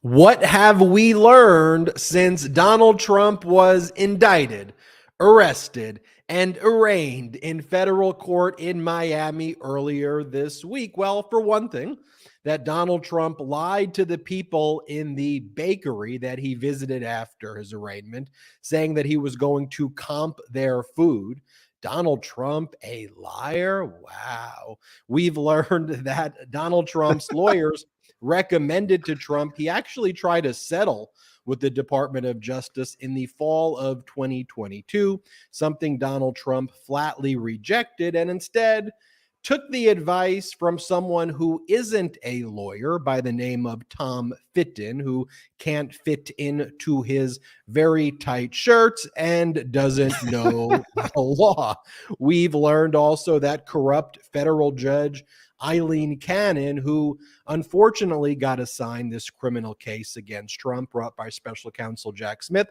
What have we learned since Donald Trump was indicted, arrested, and arraigned in federal court in Miami earlier this week? Well, for one thing, that Donald Trump lied to the people in the bakery that he visited after his arraignment, saying that he was going to comp their food. Donald Trump, a liar? Wow. We've learned that Donald Trump's lawyers recommended to Trump he actually tried to settle with the Department of Justice in the fall of 2022, something Donald Trump flatly rejected and instead took the advice from someone who isn't a lawyer by the name of Tom Fitton, who can't fit into his very tight shirts and doesn't know the law. We've learned also that corrupt federal judge Eileen Cannon, who unfortunately got assigned this criminal case against Trump brought by special counsel Jack Smith,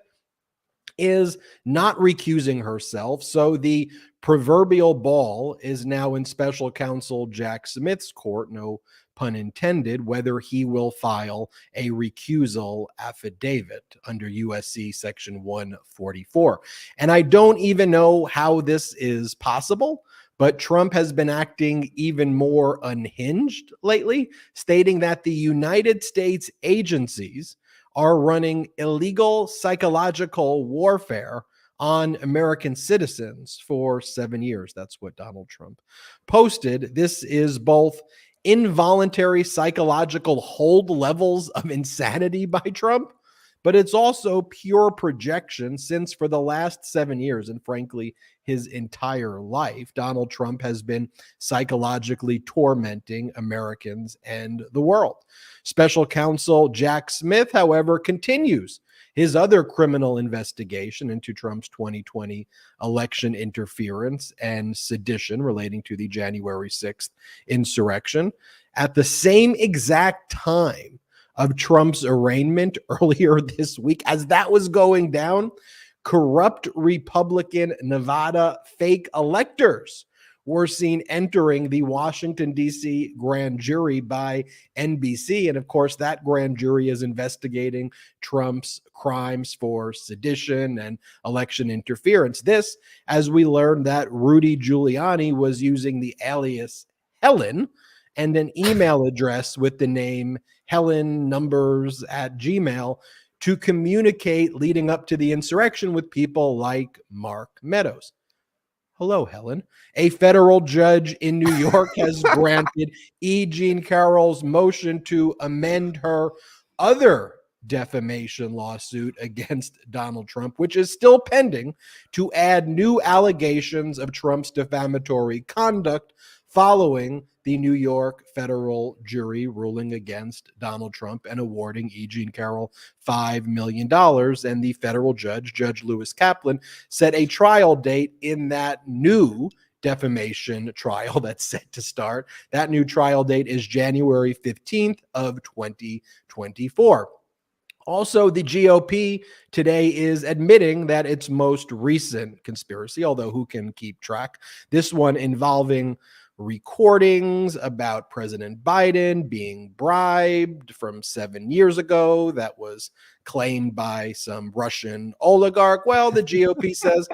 is not recusing herself. So the proverbial ball is now in special counsel Jack Smith's court, no pun intended, whether he will file a recusal affidavit under USC section 144. And I don't even know how this is possible, but Trump has been acting even more unhinged lately, stating that the United States agencies are running illegal psychological warfare on American citizens for 7 years. That's what Donald Trump posted. This is both involuntary psychological hold levels of insanity by Trump, but it's also pure projection since for the last 7 years, and frankly, his entire life, Donald Trump has been psychologically tormenting Americans and the world. Special counsel Jack Smith, however, continues his other criminal investigation into Trump's 2020 election interference and sedition relating to the January 6th insurrection. At the same exact time of Trump's arraignment earlier this week, as that was going down, corrupt Republican Nevada fake electors were seen entering the Washington, D.C. grand jury by NBC. And of course, that grand jury is investigating Trump's crimes for sedition and election interference. This, as we learned that Rudy Giuliani was using the alias Helen and an email address with the name HelenNumbers@gmail to communicate leading up to the insurrection with people like Mark Meadows. Hello, Helen. A federal judge in New York has granted E. Jean Carroll's motion to amend her other defamation lawsuit against Donald Trump, which is still pending, to add new allegations of Trump's defamatory conduct following the New York federal jury ruling against Donald Trump and awarding E. Jean Carroll $5 million. And the federal judge, Judge Lewis Kaplan, set a trial date in that new defamation trial that's set to start. That new trial date is January 15th of 2024. Also, the GOP today is admitting that its most recent conspiracy, although who can keep track, this one involving recordings about President Biden being bribed from 7 years ago that was claimed by some Russian oligarch. Well, the GOP says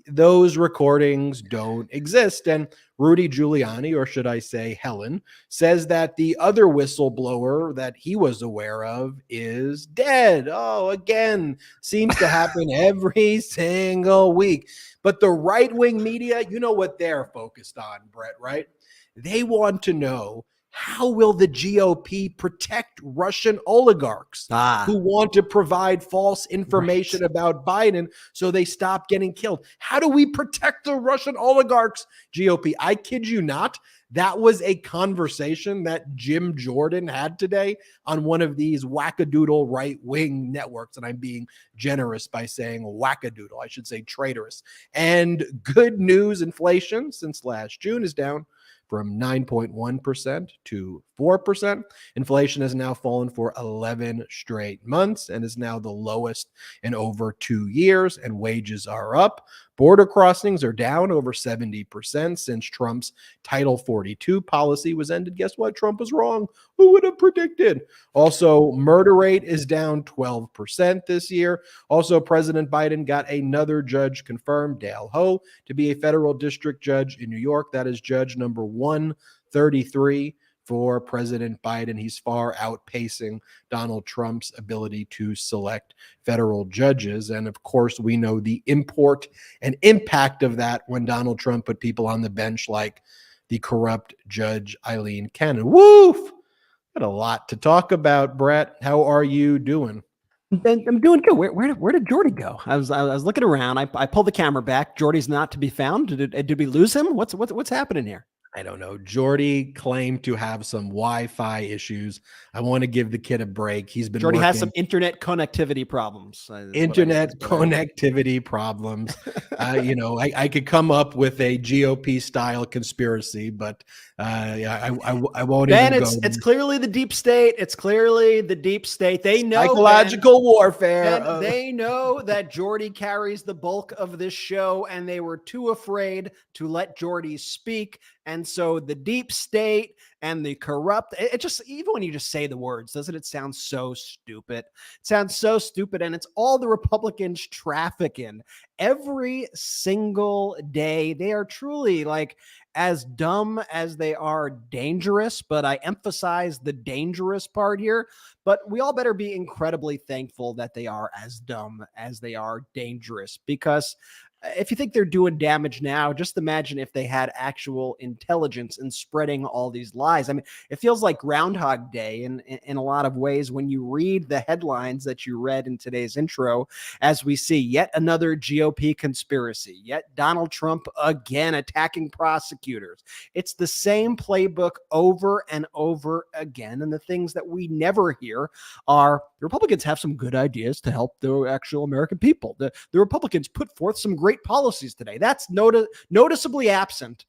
those recordings don't exist. And Rudy Giuliani, or should I say Helen, says that the other whistleblower that he was aware of is dead. Oh, again, seems to happen every single week. But the right-wing media, you know what they're focused on, Brett, right? They want to know, how will the GOP protect Russian oligarchs who want to provide false information about Biden so they stop getting killed? How do we protect the Russian oligarchs, GOP? I kid you not. That was a conversation that Jim Jordan had today on one of these wackadoodle right-wing networks. And I'm being generous by saying wackadoodle. I should say traitorous. And good news, inflation since last June is down from 9.1% to 4%. Inflation has now fallen for 11 straight months and is now the lowest in over 2 years, and wages are up Border crossings are down over 70% since Trump's Title 42 policy was ended. Guess what? Trump was wrong. Who would have predicted? Also, murder rate is down 12% this year. Also, President Biden got another judge confirmed, Dale Ho, to be a federal district judge in New York. That is judge number 133 for President Biden. He's far outpacing Donald Trump's ability to select federal judges. And of course, we know the import and impact of that when Donald Trump put people on the bench like the corrupt Judge Eileen Cannon. Woof! Got a lot to talk about, Brett. How are you doing? I'm doing good. Where did Jordy go? I was looking around. I pulled the camera back. Jordy's not to be found. Did we lose him? What's happening here? I don't know. Jordy claimed to have some Wi-Fi issues. I want to give the kid a break. He's been Jordy has some internet connectivity problems. Internet connectivity problems. I could come up with a GOP style conspiracy, but I won't. Ben, it's clearly the deep state. It's clearly the deep state. They know psychological warfare. They know that Jordy carries the bulk of this show, and they were too afraid to let Jordy speak. And so the deep state and the corrupt, it just, even when you just say the words, doesn't it sound so stupid? It sounds so stupid. And it's all the Republicans traffic in every single day. They are truly like as dumb as they are dangerous, but I emphasize the dangerous part here. But we all better be incredibly thankful that they are as dumb as they are dangerous, because if you think they're doing damage now, just imagine if they had actual intelligence in spreading all these lies. I mean, it feels like Groundhog Day in a lot of ways when you read the headlines that you read in today's intro, as we see yet another GOP conspiracy, yet Donald Trump again attacking prosecutors. It's the same playbook over and over again. And the things that we never hear are the Republicans have some good ideas to help the actual American people. The Republicans put forth some great policies today. That's noticeably absent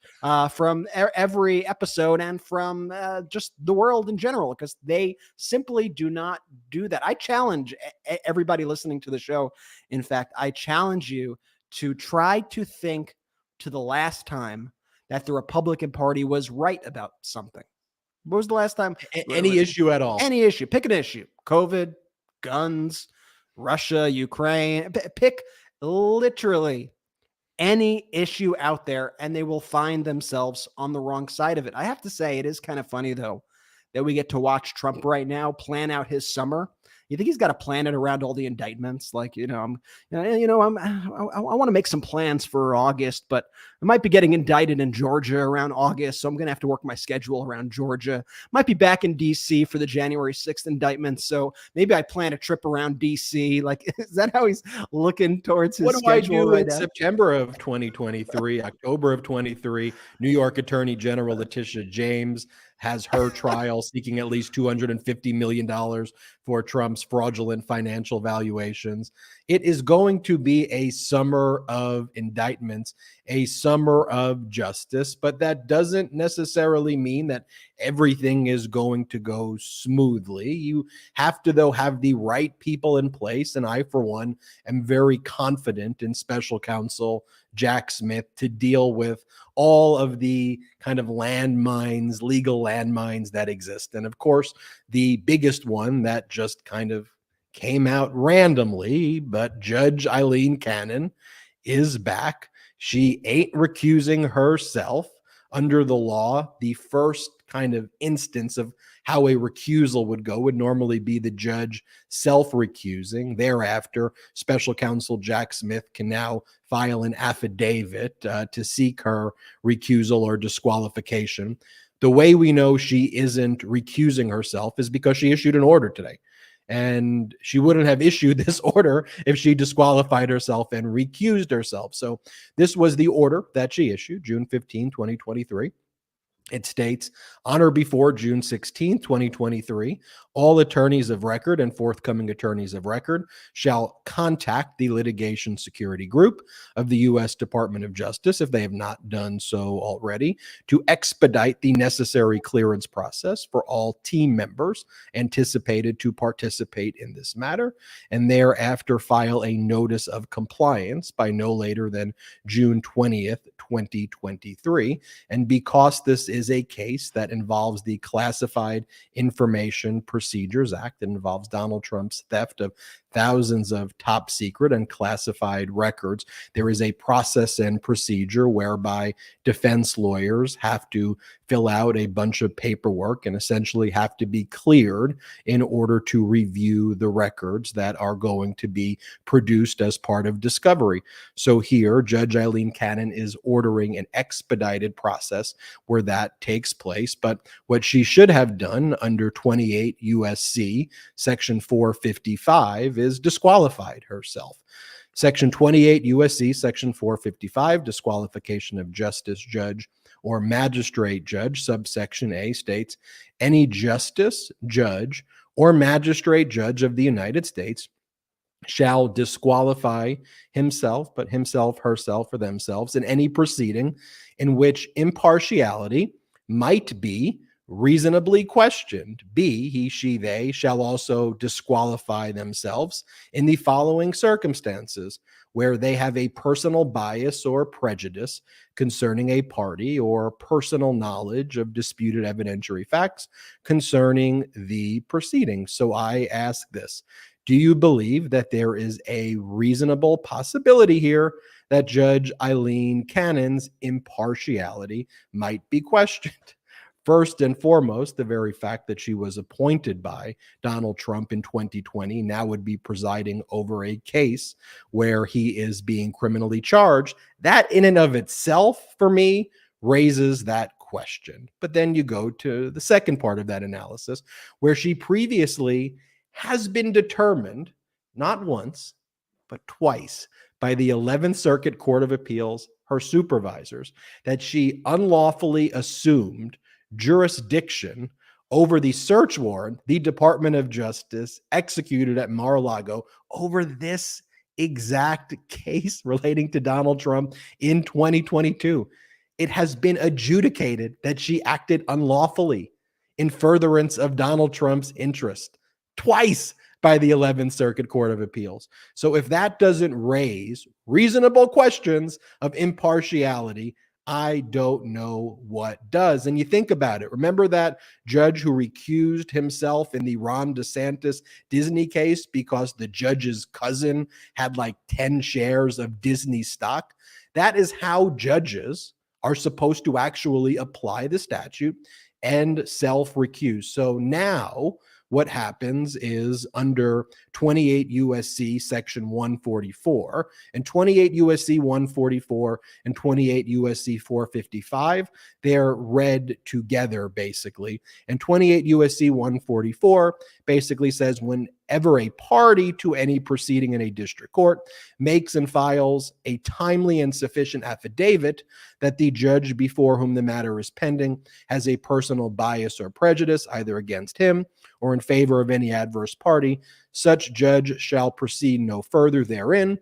from every episode and from just the world in general, because they simply do not do that. I challenge everybody listening to the show. In fact, I challenge you to try to think to the last time that the Republican Party was right about something. What was the last time? Any issue at all? Any issue. Pick an issue. COVID, guns, Russia, Ukraine. Pick literally any issue out there, and they will find themselves on the wrong side of it. I have to say, it is kind of funny, though, that we get to watch Trump right now plan out his summer. You think he's got to plan it around all the indictments? Like, I want to make some plans for August, but I might be getting indicted in Georgia around August, so I'm going to have to work my schedule around Georgia. Might be back in D.C. for the January 6th indictment, so maybe I plan a trip around D.C. Like, is that how he's looking towards his schedule? What do I do right in now? September of 2023, October of 23? New York Attorney General Letitia James has her trial seeking at least $250 million for Trump's fraudulent financial valuations. It is going to be a summer of indictments, a summer of justice, but that doesn't necessarily mean that everything is going to go smoothly. You have to, though, have the right people in place. And I, for one, am very confident in Special Counsel Jack Smith to deal with all of the kind of landmines, legal landmines that exist. And of course, the biggest one that just kind of came out randomly, but Judge Eileen Cannon is back. She ain't recusing herself under the law. The first kind of instance of how a recusal would go would normally be the judge self-recusing. Thereafter, Special Counsel Jack Smith can now file an affidavit to seek her recusal or disqualification. The way we know she isn't recusing herself is because she issued an order today. And she wouldn't have issued this order if she disqualified herself and recused herself. So this was the order that she issued, June 15, 2023. It states, on or before June 16, 2023, all attorneys of record and forthcoming attorneys of record shall contact the Litigation Security Group of the U.S. Department of Justice, if they have not done so already, to expedite the necessary clearance process for all team members anticipated to participate in this matter, and thereafter file a notice of compliance by no later than June 20th, 2023. And because this is a case that involves the Classified Information Procedures Act, that involves Donald Trump's theft of thousands of top secret and classified records, there is a process and procedure whereby defense lawyers have to fill out a bunch of paperwork and essentially have to be cleared in order to review the records that are going to be produced as part of discovery. So here, Judge Eileen Cannon is ordering an expedited process where that takes place. But what she should have done under 28 USC Section 455 is disqualified herself. Section 28 USC Section 455, disqualification of justice, judge, or magistrate judge, subsection A, states, any justice, judge, or magistrate judge of the United States shall disqualify himself, but himself, herself, or themselves in any proceeding in which impartiality might be reasonably questioned. B, he, she, they shall also disqualify themselves in the following circumstances: where they have a personal bias or prejudice concerning a party or personal knowledge of disputed evidentiary facts concerning the proceedings. So I ask this: do you believe that there is a reasonable possibility here that Judge Eileen Cannon's impartiality might be questioned? First and foremost, the very fact that she was appointed by Donald Trump in 2020 now would be presiding over a case where he is being criminally charged. That in and of itself, for me, raises that question. But then you go to the second part of that analysis, where she previously has been determined, not once, but twice, by the 11th Circuit Court of Appeals, her supervisors, that she unlawfully assumed jurisdiction over the search warrant the Department of Justice executed at Mar-a-Lago over this exact case relating to Donald Trump in 2022. It has been adjudicated that she acted unlawfully in furtherance of Donald Trump's interest twice by the 11th Circuit Court of Appeals. So if that doesn't raise reasonable questions of impartiality, I don't know what does. And you think about it. Remember that judge who recused himself in the Ron DeSantis Disney case because the judge's cousin had like 10 shares of Disney stock? That is how judges are supposed to actually apply the statute and self-recuse. So now what happens is under 28 USC section 144 and 28 USC 144 and 28 USC 455, they're read together basically. And 28 USC 144 basically says whenever a party to any proceeding in a district court makes and files a timely and sufficient affidavit that the judge before whom the matter is pending has a personal bias or prejudice either against him or in favor of any adverse party, such judge shall proceed no further therein,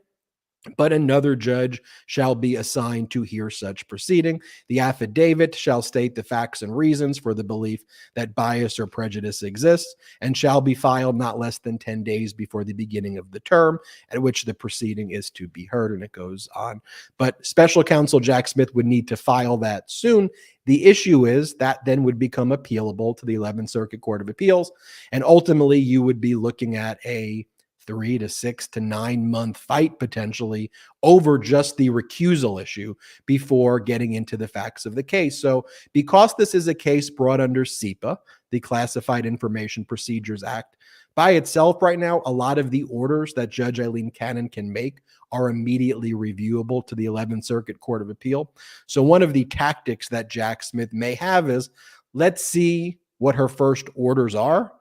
but another judge shall be assigned to hear such proceeding. The affidavit shall state the facts and reasons for the belief that bias or prejudice exists and shall be filed not less than 10 days before the beginning of the term at which the proceeding is to be heard, and it goes on. But special counsel Jack Smith would need to file that soon. The issue is that then would become appealable to the 11th Circuit Court of Appeals, and ultimately you would be looking at a 3 to 6 to 9 month fight potentially over just the recusal issue before getting into the facts of the case. So because this is a case brought under CIPA, the Classified Information Procedures Act, by itself right now, a lot of the orders that Judge Eileen Cannon can make are immediately reviewable to the 11th Circuit Court of Appeal. So one of the tactics that Jack Smith may have is, let's see what her first orders are.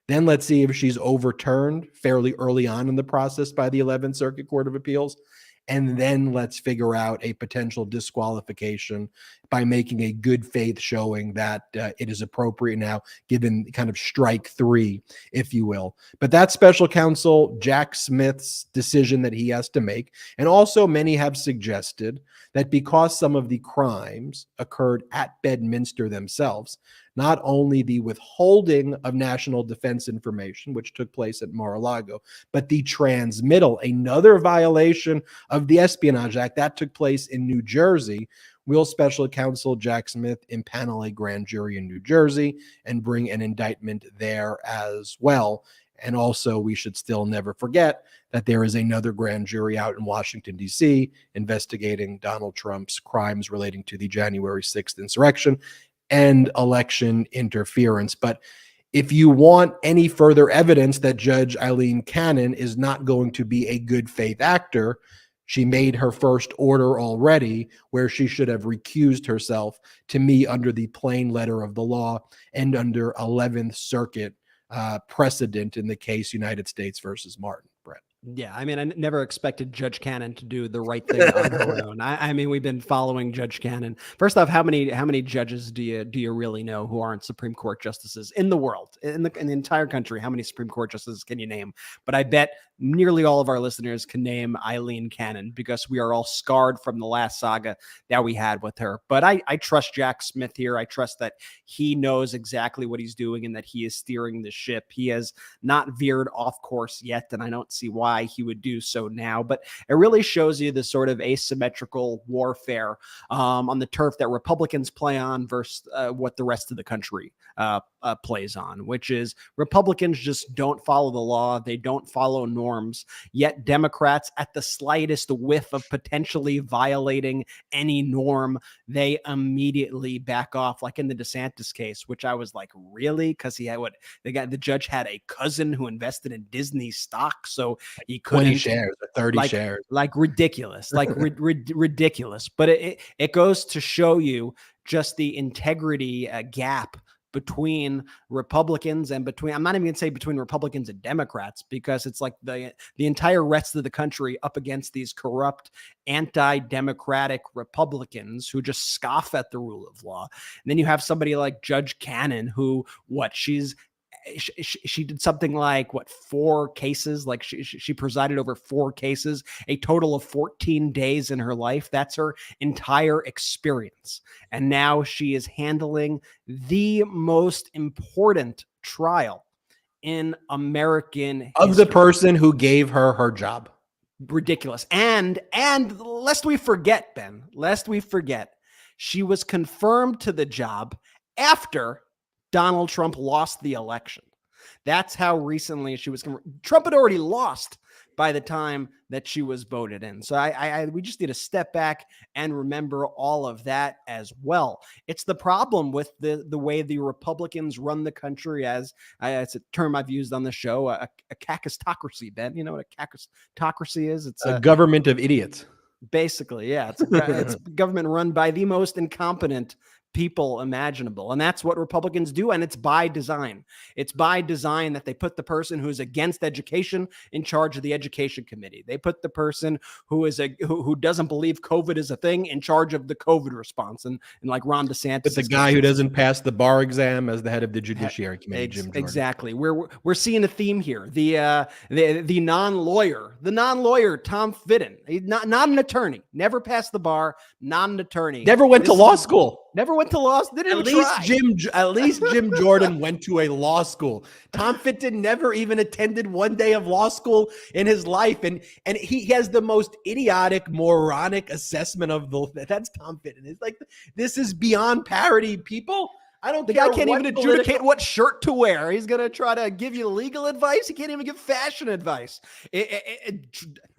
Then let's see if she's overturned fairly early on in the process by the 11th Circuit Court of Appeals. And then let's figure out a potential disqualification, by making a good faith showing that it is appropriate now, given kind of strike three, if you will. But that's special counsel Jack Smith's decision that he has to make. And also many have suggested that because some of the crimes occurred at Bedminster themselves, not only the withholding of national defense information, which took place at Mar-a-Lago, but the transmittal, another violation of the Espionage Act that took place in New Jersey, will special counsel Jack Smith impanel a grand jury in New Jersey and bring an indictment there as well. And also, we should still never forget that there is another grand jury out in Washington, D.C., investigating Donald Trump's crimes relating to the January 6th insurrection and election interference. But if you want any further evidence that Judge Eileen Cannon is not going to be a good faith actor, she made her first order already where she should have recused herself, to me, under the plain letter of the law and under 11th Circuit precedent in the case United States versus Martin. Brett. Yeah, I mean, I never expected Judge Cannon to do the right thing on her own. I mean, we've been following Judge Cannon. First off, how many judges do you really know who aren't Supreme Court justices in the world, in the entire country? How many Supreme Court justices can you name? But I bet nearly all of our listeners can name Eileen Cannon, because we are all scarred from the last saga that we had with her. But I trust Jack Smith here. I trust that he knows exactly what he's doing and that he is steering the ship. He has not veered off course yet, and I don't see why he would do so now. But it really shows you the sort of asymmetrical warfare on the turf that Republicans play on versus what the rest of the country plays on, which is Republicans just don't follow the law. They don't follow norms. Yet Democrats, at the slightest whiff of potentially violating any norm, they immediately back off, like in the DeSantis case, which I was like, really? Because he had the judge had a cousin who invested in Disney stock, so he couldn't 20 shares, 30 shares, like ridiculous, like ridiculous. But it goes to show you just the integrity gap between Republicans and I'm not even going to say between Republicans and Democrats, because it's like the entire rest of the country up against these corrupt, anti-democratic Republicans who just scoff at the rule of law. And then you have somebody like Judge Cannon, who she did something like 4 cases, like she presided over 4 cases, a total of 14 days in her life. That's her entire experience. And now she is handling the most important trial in American of history. the person who gave her her job. Ridiculous. And lest we forget, she was confirmed to the job after Donald Trump lost the election. That's how recently she was. Trump had already lost by the time that she was voted in. So we just need to step back and remember all of that as well. It's the problem with the way the Republicans run the country, as it's a term I've used on the show, a cacistocracy, Ben. You know what a cacistocracy is? It's a government of idiots. Basically, yeah. It's a government run by the most incompetent people imaginable. And that's what Republicans do. And it's by design. It's by design that they put the person who's against education in charge of the education committee. They put the person who doesn't believe COVID is a thing in charge of the COVID response. And like Ron DeSantis. But the guy who doesn't pass the bar exam as the head of the Judiciary Committee, Jim Jordan. Exactly. We're seeing a theme here. The non-lawyer, Tom Fitton. He's not an attorney, never passed the bar, not an attorney. Never went to law school. Never went to law school. At least Jim Jordan went to a law school. Tom Fitton never even attended one day of law school in his life, and he has the most idiotic, moronic assessment of that's Tom Fitton. It's like, this is beyond parody, people. I don't. The guy can't even adjudicate what shirt to wear. He's gonna try to give you legal advice. He can't even give fashion advice.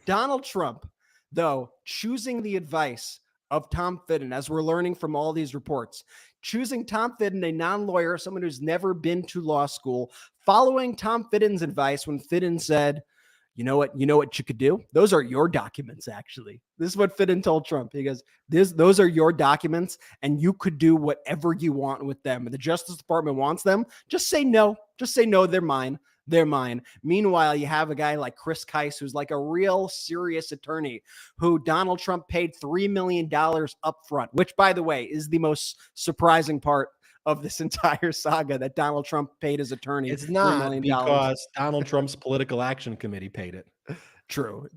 Donald Trump, though, choosing the advice of Tom Fitton, as we're learning from all these reports, choosing Tom Fitton, a non-lawyer, someone who's never been to law school, following Tom Fitton's advice when Fitton said, you know what you could do? Those are your documents, actually. This is what Fitton told Trump. He goes, those are your documents, and you could do whatever you want with them. And the Justice Department wants them. Just say no. Just say no, they're mine. They're mine. Meanwhile, you have a guy like Chris Kice, who's like a real serious attorney who Donald Trump paid $3 million up front, which, by the way, is the most surprising part of this entire saga, that Donald Trump paid his attorney It's $3 not million. because Donald Trump's political action committee paid it. True.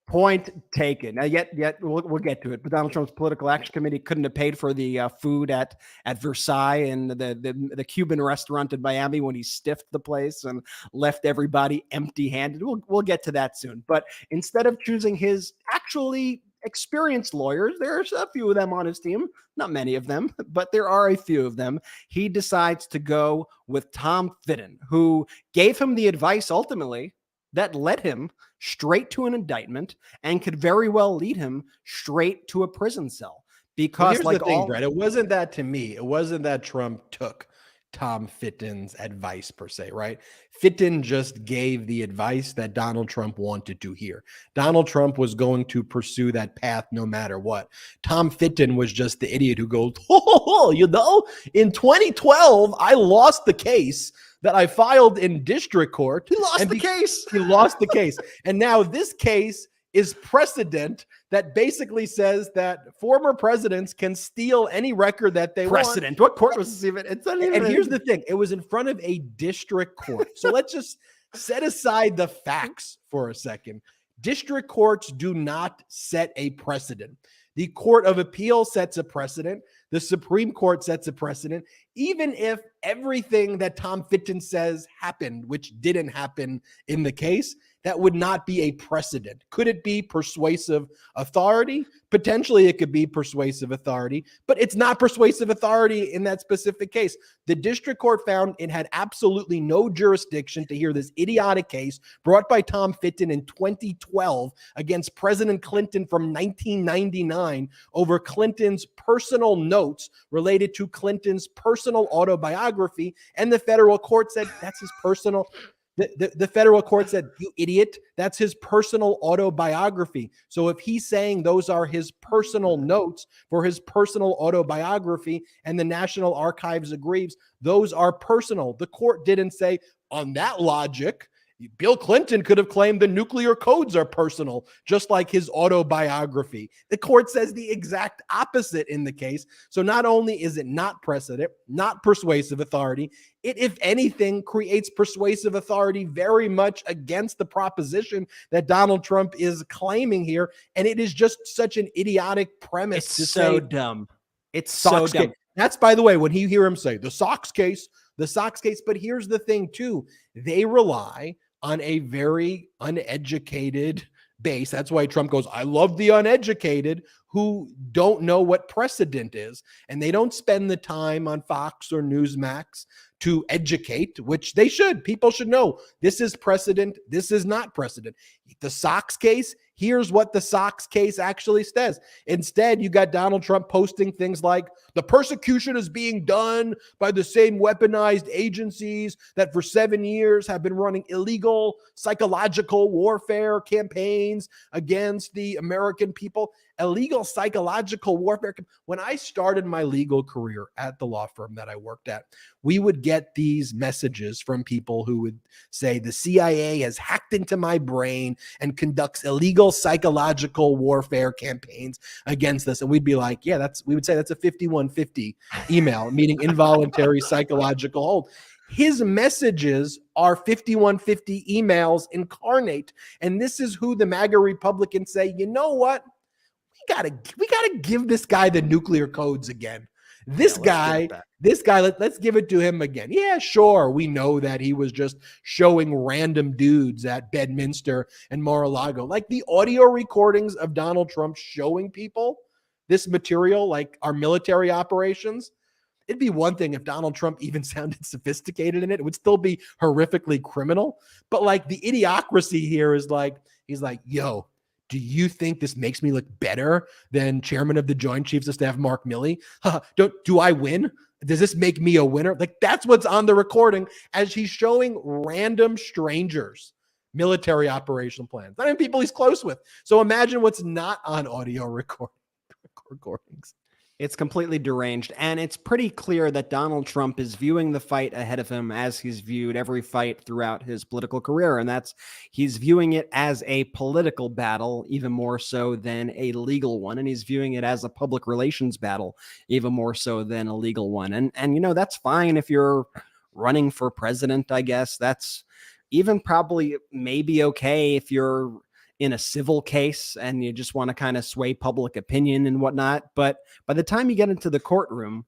Point taken. Now, yet we'll get to it. But Donald Trump's political action committee couldn't have paid for the food at Versailles and the Cuban restaurant in Miami when he stiffed the place and left everybody empty-handed. We'll get to that soon. But instead of choosing his actually experienced lawyers, there's a few of them on his team, not many of them, but there are a few of them. He decides to go with Tom Fitton, who gave him the advice ultimately that led him straight to an indictment and could very well lead him straight to a prison cell. Because, here's the thing, Brett, it wasn't that to me. It wasn't that Trump took Tom Fitton's advice per se, right? Fitton just gave the advice that Donald Trump wanted to hear. Donald Trump was going to pursue that path no matter what. Tom Fitton was just the idiot who goes, in 2012, I lost the case that I filed in district court. He lost the case. He lost the case. And now this case is precedent that basically says that former presidents can steal any record that they want. What court was this even? It's not even. And here's the thing. It was in front of a district court. So let's just set aside the facts for a second. District courts do not set a precedent. The Court of Appeal sets a precedent. The Supreme Court sets a precedent. Even if everything that Tom Fitton says happened, which didn't happen in the case, that would not be a precedent. Could it be persuasive authority? Potentially it could be persuasive authority, but it's not persuasive authority in that specific case. The district court found it had absolutely no jurisdiction to hear this idiotic case brought by Tom Fitton in 2012 against President Clinton from 1999 over Clinton's personal notes related to Clinton's personal autobiography. And the federal court said that's his personal. The federal court said, you idiot, that's his personal autobiography. So if he's saying those are his personal notes for his personal autobiography and the National Archives agrees, those are personal. The court didn't say, on that logic, Bill Clinton could have claimed the nuclear codes are personal, just like his autobiography. The court says the exact opposite in the case. So not only is it not precedent, not persuasive authority, it, if anything, creates persuasive authority very much against the proposition that Donald Trump is claiming here. And it is just such an idiotic premise. It's so dumb. It's so dumb. That's, by the way, when you hear him say the Sox case. But here's the thing, too. They rely on a very uneducated base. That's why Trump goes, I love the uneducated who don't know what precedent is. And they don't spend the time on Fox or Newsmax to educate, which they should. People should know this is precedent. This is not precedent. The Sox case, here's what the Sox case actually says. Instead, you got Donald Trump posting things like the persecution is being done by the same weaponized agencies that for 7 years have been running illegal psychological warfare campaigns against the American people. Illegal psychological warfare. When I started my legal career at the law firm that I worked at, we would get these messages from people who would say the CIA has hacked into my brain and conducts illegal psychological warfare campaigns against us. And we'd be like, yeah, we would say that's a 5150 email, meaning involuntary psychological hold. His messages are 5150 emails incarnate. And this is who the MAGA Republicans say, you know what? We gotta give this guy the nuclear codes again. This guy, let's give it to him again. Yeah, sure. We know that he was just showing random dudes at Bedminster and Mar-a-Lago, like the audio recordings of Donald Trump showing people this material, like our military operations. It'd be one thing if Donald Trump even sounded sophisticated in it. It would still be horrifically criminal. But like the idiocracy here is like, he's like, yo, do you think this makes me look better than chairman of the Joint Chiefs of Staff, Mark Milley? Do I win? Does this make me a winner? Like that's what's on the recording as he's showing random strangers military operation plans. Not even people he's close with. So imagine what's not on audio recordings. It's completely deranged. And it's pretty clear that Donald Trump is viewing the fight ahead of him as he's viewed every fight throughout his political career. And that's he's viewing it as a political battle, even more so than a legal one. And he's viewing it as a public relations battle, even more so than a legal one. And you know, that's fine if you're running for president, I guess. That's even probably maybe okay if you're in a civil case and you just want to kind of sway public opinion and whatnot. But by the time you get into the courtroom,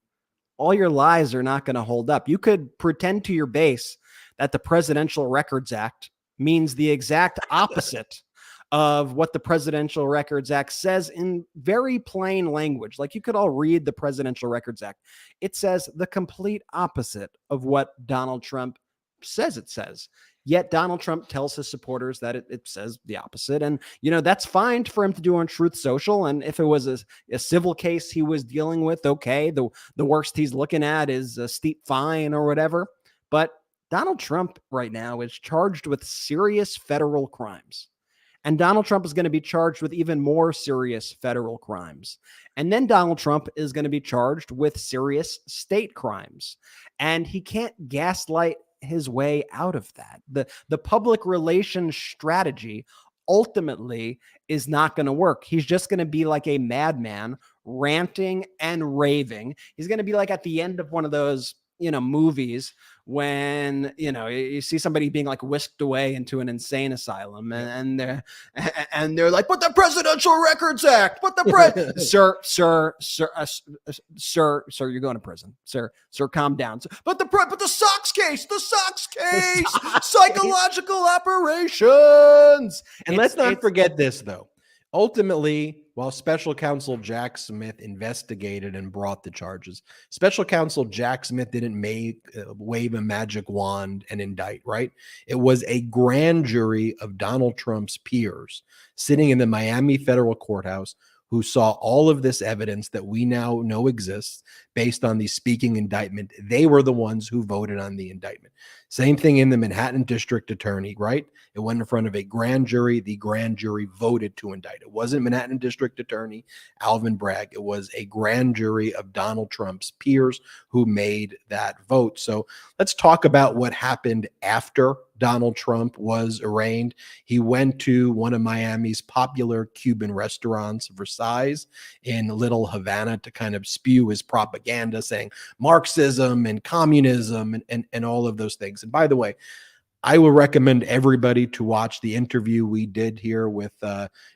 all your lies are not going to hold up. You could pretend to your base that the Presidential Records Act means the exact opposite of what the Presidential Records Act says in very plain language. Like, you could all read the Presidential Records Act. It says the complete opposite of what Donald Trump says it says. Yet Donald Trump tells his supporters that it says the opposite. And, you know, that's fine for him to do on Truth Social. And if it was a civil case he was dealing with, okay, the worst he's looking at is a steep fine or whatever. But Donald Trump right now is charged with serious federal crimes. And Donald Trump is going to be charged with even more serious federal crimes. And then Donald Trump is going to be charged with serious state crimes. And he can't gaslight his way out of that. The public relations strategy ultimately is not going to work. He's just going to be like a madman ranting and raving. He's going to be like at the end of one of those, you know, movies when, you know, you see somebody being like whisked away into an insane asylum and they're like, but the Presidential Records Act, but the sir, you're going to prison. Sir, calm down. But the Sox case, psychological operations. And let's not forget this, though. Ultimately, while Special Counsel Jack Smith investigated and brought the charges, Special Counsel Jack Smith didn't wave a magic wand and indict, right? It was a grand jury of Donald Trump's peers sitting in the Miami federal courthouse who saw all of this evidence that we now know exists based on the speaking indictment. They were the ones who voted on the indictment. Same thing in the Manhattan District Attorney, right? It went in front of a grand jury. The grand jury voted to indict. It wasn't Manhattan District Attorney Alvin Bragg. It was a grand jury of Donald Trump's peers who made that vote. So let's talk about what happened after Donald Trump was arraigned. He went to one of Miami's popular Cuban restaurants, Versailles, in Little Havana, to kind of spew his propaganda saying Marxism and communism and all of those things. And by the way, I will recommend everybody to watch the interview we did here with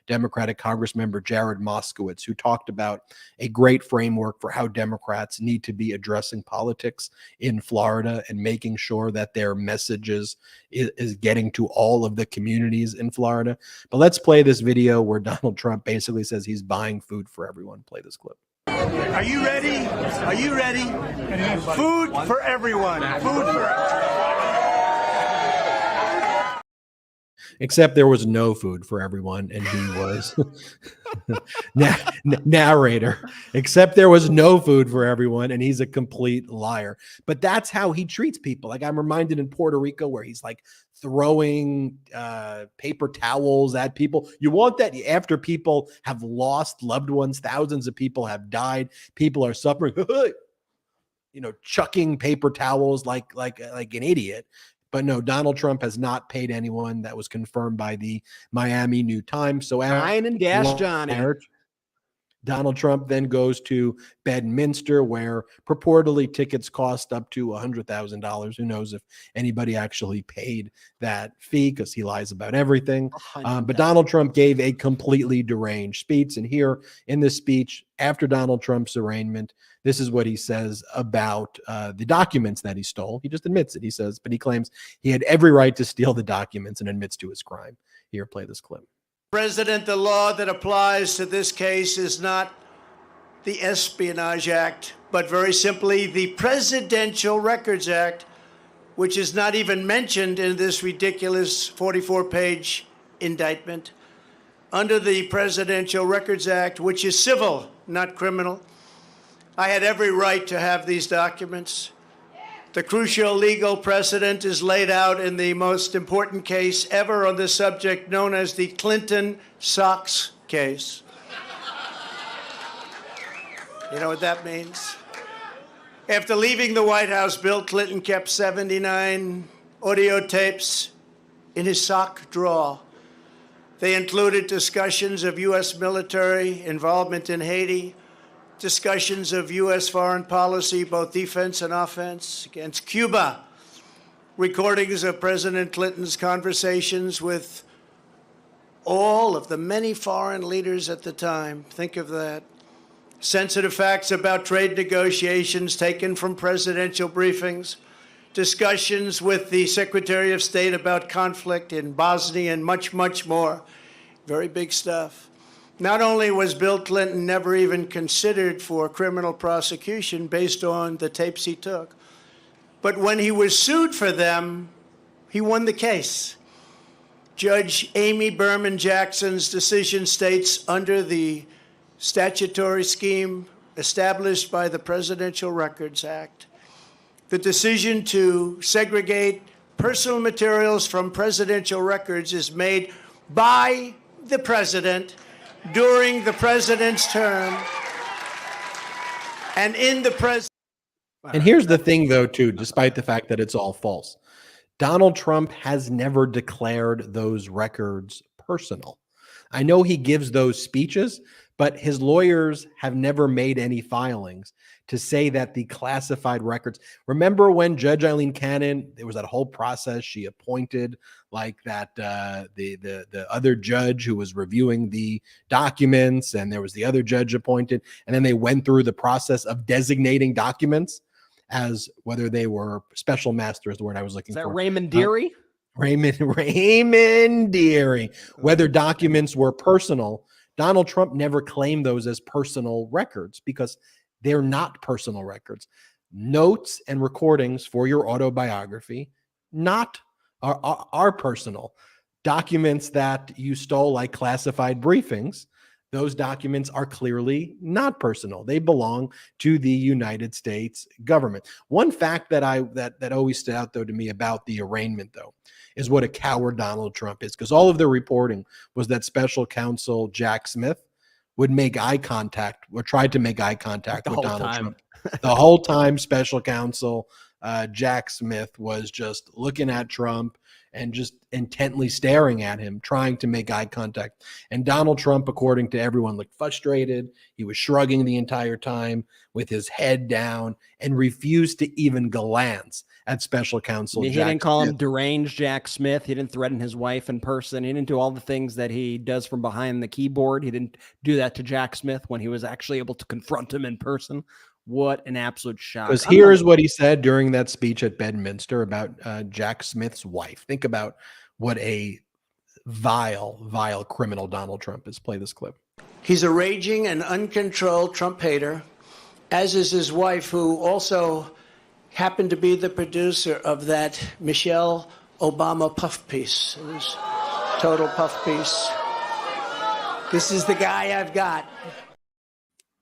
Democratic Congressmember Jared Moskowitz, who talked about a great framework for how Democrats need to be addressing politics in Florida and making sure that their messages is getting to all of the communities in Florida. But let's play this video where Donald Trump basically says he's buying food for everyone. Play this clip. Are you ready? Are you ready? Food for everyone. Food for everyone. Except there was no food for everyone, and he was narrator. Except there was no food for everyone, and he's a complete liar. But that's how he treats people. Like, I'm reminded in Puerto Rico where he's like throwing paper towels at people. You want that after people have lost loved ones, thousands of people have died, people are suffering. You know, chucking paper towels like an idiot. But no, Donald Trump has not paid anyone. That was confirmed by the Miami New Times. So Wine and gas, Johnny. Donald Trump then goes to Bedminster, where purportedly tickets cost up to $100,000. Who knows if anybody actually paid that fee, because he lies about everything. But Donald Trump gave a completely deranged speech. And here in this speech, after Donald Trump's arraignment, this is what he says about the documents that he stole. He just admits it. He says, but he claims he had every right to steal the documents and admits to his crime. Here, play this clip. President, the law that applies to this case is not the Espionage Act, but very simply the Presidential Records Act, which is not even mentioned in this ridiculous 44-page indictment. Under the Presidential Records Act, which is civil, not criminal, I had every right to have these documents. The crucial legal precedent is laid out in the most important case ever on this subject, known as the Clinton Sox case. You know what that means? After leaving the White House, Bill Clinton kept 79 audio tapes in his sock drawer. They included discussions of U.S. military involvement in Haiti, discussions of U.S. foreign policy, both defense and offense, against Cuba, recordings of President Clinton's conversations with all of the many foreign leaders at the time. Think of that. Sensitive facts about trade negotiations taken from presidential briefings, discussions with the Secretary of State about conflict in Bosnia, and much, much more. Very big stuff. Not only was Bill Clinton never even considered for criminal prosecution based on the tapes he took, but when he was sued for them, he won the case. Judge Amy Berman Jackson's decision states, under the statutory scheme established by the Presidential Records Act, the decision to segregate personal materials from presidential records is made by the president during the president's term and in the president. And here's the thing, though, too, despite the fact that it's all false, Donald Trump has never declared those records personal. I know he gives those speeches, but his lawyers have never made any filings to say that the classified records. Remember when Judge Eileen Cannon, there was that whole process she appointed, like that the other judge who was reviewing the documents, and there was the other judge appointed, and then they went through the process of designating documents as whether they were special master is the word I was looking Is that for. Raymond Dearie? Raymond Dearie. Whether documents were personal, Donald Trump never claimed those as personal records because they're not personal records. Notes and recordings for your autobiography are personal. Documents that you stole, like classified briefings, those documents are clearly not personal. They belong to the United States government. One fact that that always stood out, though, to me about the arraignment, though, is what a coward Donald Trump is, because all of the reporting was that special counsel Jack Smith would make eye contact or tried to make eye contact with Donald Trump. The whole time, special counsel Jack Smith was just looking at Trump and just intently staring at him, trying to make eye contact. And Donald Trump, according to everyone, looked frustrated. He was shrugging the entire time with his head down and refused to even glance at special counsel He Jack didn't call Smith. him deranged Jack Smith. He didn't threaten his wife in person. He didn't do all the things that he does from behind the keyboard. He didn't do that to Jack Smith when he was actually able to confront him in person. What an absolute shock. Because here's what he said during that speech at Bedminster about Jack Smith's wife. Think about what a vile criminal Donald Trump is. Play this clip. He's a raging and uncontrolled Trump hater, as is his wife, who also happened to be the producer of that Michelle Obama puff piece. It was total puff piece. This is the guy I've got.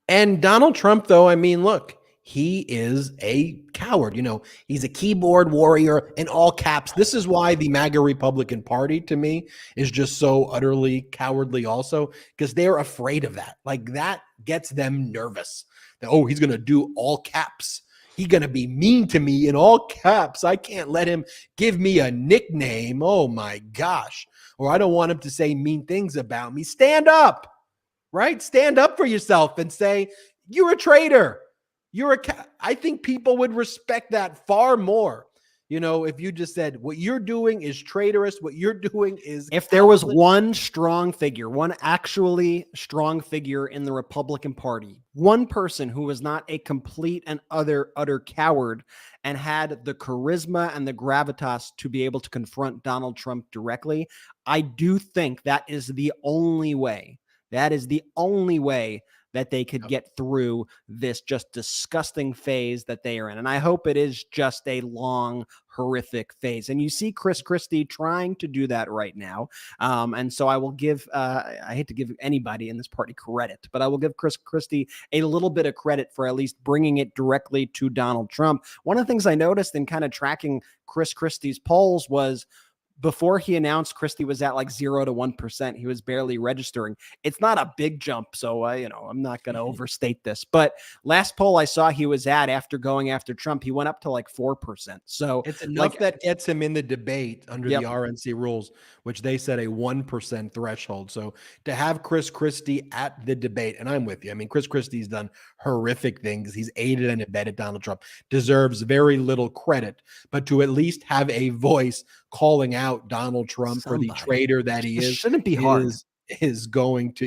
And Donald Trump, though, I mean, look, he is a coward. You know, he's a keyboard warrior in all caps. This is why the MAGA Republican Party, to me, is just so utterly cowardly also, because they're afraid of that. Like, that gets them nervous. That, oh, he's going to do all caps. He's going to be mean to me in all caps. I can't let him give me a nickname. Oh, my gosh. Or I don't want him to say mean things about me. Stand up. Right? Stand up for yourself and say, you're a traitor. I think people would respect that far more. You know, if you just said, what you're doing is traitorous, what you're doing is... If there was one strong figure, one actually strong figure in the Republican Party, one person who was not a complete and utter coward and had the charisma and the gravitas to be able to confront Donald Trump directly, I do think that is the only way. That is the only way that they could get through this just disgusting phase that they are in. And I hope it is just a long, horrific phase. And you see Chris Christie trying to do that right now. And so I will give, I hate to give anybody in this party credit, but I will give Chris Christie a little bit of credit for at least bringing it directly to Donald Trump. One of the things I noticed in kind of tracking Chris Christie's polls was before he announced Christie was at like 0 to 1%. He was barely registering. It's not a big jump. So, I'm not going to overstate this. But last poll I saw he was at after going after Trump, he went up to like 4%. So it's enough that gets him in the debate under the RNC rules, which they set a 1% threshold. So to have Chris Christie at the debate, and I'm with you. I mean, Chris Christie's done horrific things. He's aided and abetted Donald Trump, deserves very little credit, but to at least have a voice calling out Donald Trump for the traitor that he is, shouldn't be hard. Is going to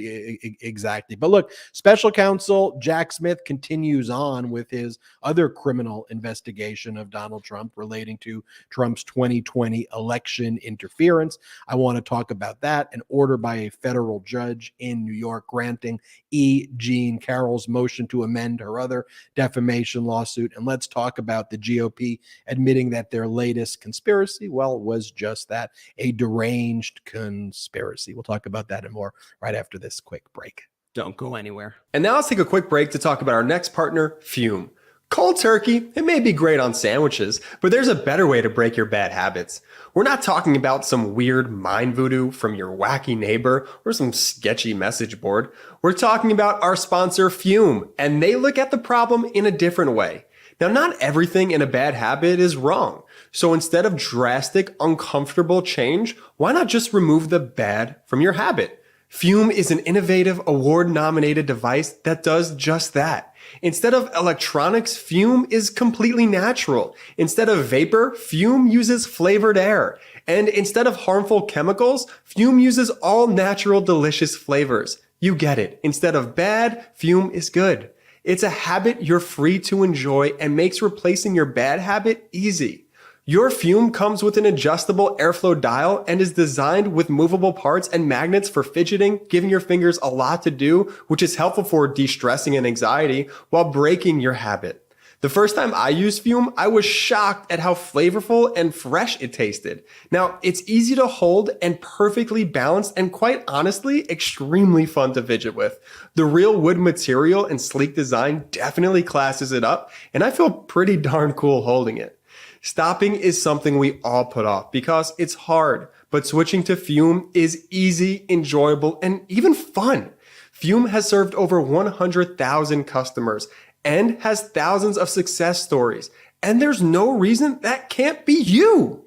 exactly. But look, special counsel Jack Smith continues on with his other criminal investigation of Donald Trump relating to Trump's 2020 election interference. I want to talk about that. An order by a federal judge in New York granting Jean Carroll's motion to amend her other defamation lawsuit. And let's talk about the GOP admitting that their latest conspiracy, was just that, a deranged conspiracy. We'll talk about that and more right after this quick break. Don't go anywhere. And now let's take a quick break to talk about our next partner, Fume. Cold turkey, it may be great on sandwiches, but there's a better way to break your bad habits. We're not talking about some weird mind voodoo from your wacky neighbor or some sketchy message board. We're talking about our sponsor, Fume, and they look at the problem in a different way. Now, not everything in a bad habit is wrong. So instead of drastic, uncomfortable change, why not just remove the bad from your habit? Fume is an innovative, award-nominated device that does just that. Instead of electronics, Fume is completely natural. Instead of vapor, Fume uses flavored air. And instead of harmful chemicals, Fume uses all natural, delicious flavors. You get it. Instead of bad, Fume is good. It's a habit you're free to enjoy and makes replacing your bad habit easy. Your Fume comes with an adjustable airflow dial and is designed with movable parts and magnets for fidgeting, giving your fingers a lot to do, which is helpful for de-stressing and anxiety while breaking your habit. The first time I used Fume, I was shocked at how flavorful and fresh it tasted. Now, it's easy to hold and perfectly balanced and quite honestly, extremely fun to fidget with. The real wood material and sleek design definitely classes it up, and I feel pretty darn cool holding it. Stopping is something we all put off because it's hard, but switching to Fume is easy, enjoyable, and even fun. Fume has served over 100,000 customers and has thousands of success stories, and there's no reason that can't be you.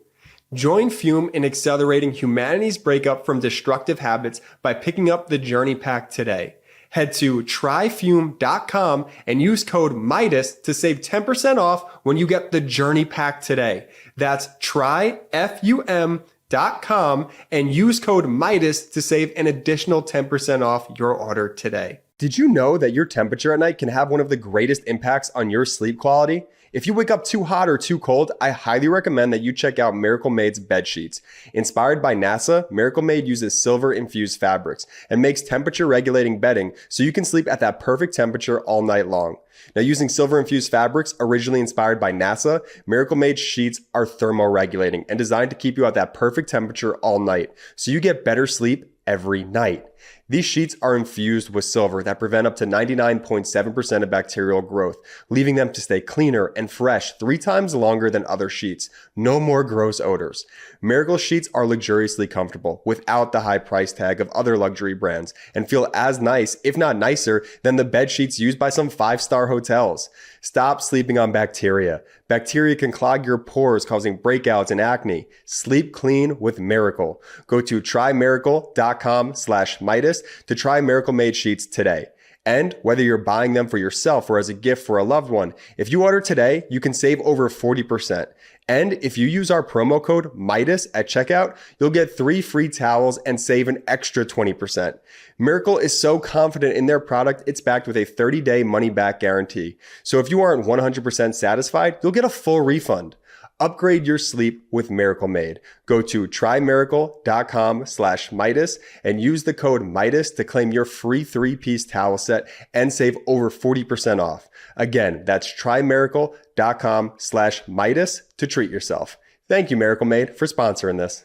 Join Fume in accelerating humanity's breakup from destructive habits by picking up the Journey Pack today. Head to tryfume.com and use code Meidas to save 10% off when you get the Journey Pack today. That's tryfum.com and use code Meidas to save an additional 10% off your order today. Did you know that your temperature at night can have one of the greatest impacts on your sleep quality? If you wake up too hot or too cold, I highly recommend that you check out Miracle Made's bed sheets. Inspired by NASA, Miracle Made uses silver-infused fabrics and makes temperature-regulating bedding so you can sleep at that perfect temperature all night long. Now, using silver-infused fabrics originally inspired by NASA, Miracle Made sheets are thermoregulating and designed to keep you at that perfect temperature all night so you get better sleep every night. These sheets are infused with silver that prevent up to 99.7% of bacterial growth, leaving them to stay cleaner and fresh 3 times longer than other sheets. No more gross odors. Miracle sheets are luxuriously comfortable without the high price tag of other luxury brands and feel as nice, if not nicer, than the bed sheets used by some 5-star hotels. Stop sleeping on bacteria. Bacteria can clog your pores, causing breakouts and acne. Sleep clean with Miracle. Go to trymiracle.com/Meidas to try Miracle Made sheets today. And whether you're buying them for yourself or as a gift for a loved one, if you order today, you can save over 40%. And if you use our promo code Meidas at checkout, you'll get 3 free towels and save an extra 20%. Miracle is so confident in their product, it's backed with a 30-day money-back guarantee. So if you aren't 100% satisfied, you'll get a full refund. Upgrade your sleep with Miracle Made. Go to trymiracle.com/Meidas and use the code Meidas to claim your free 3-piece towel set and save over 40% off. Again, that's trymiracle.com/Meidas to treat yourself. Thank you, Miracle Made, for sponsoring this.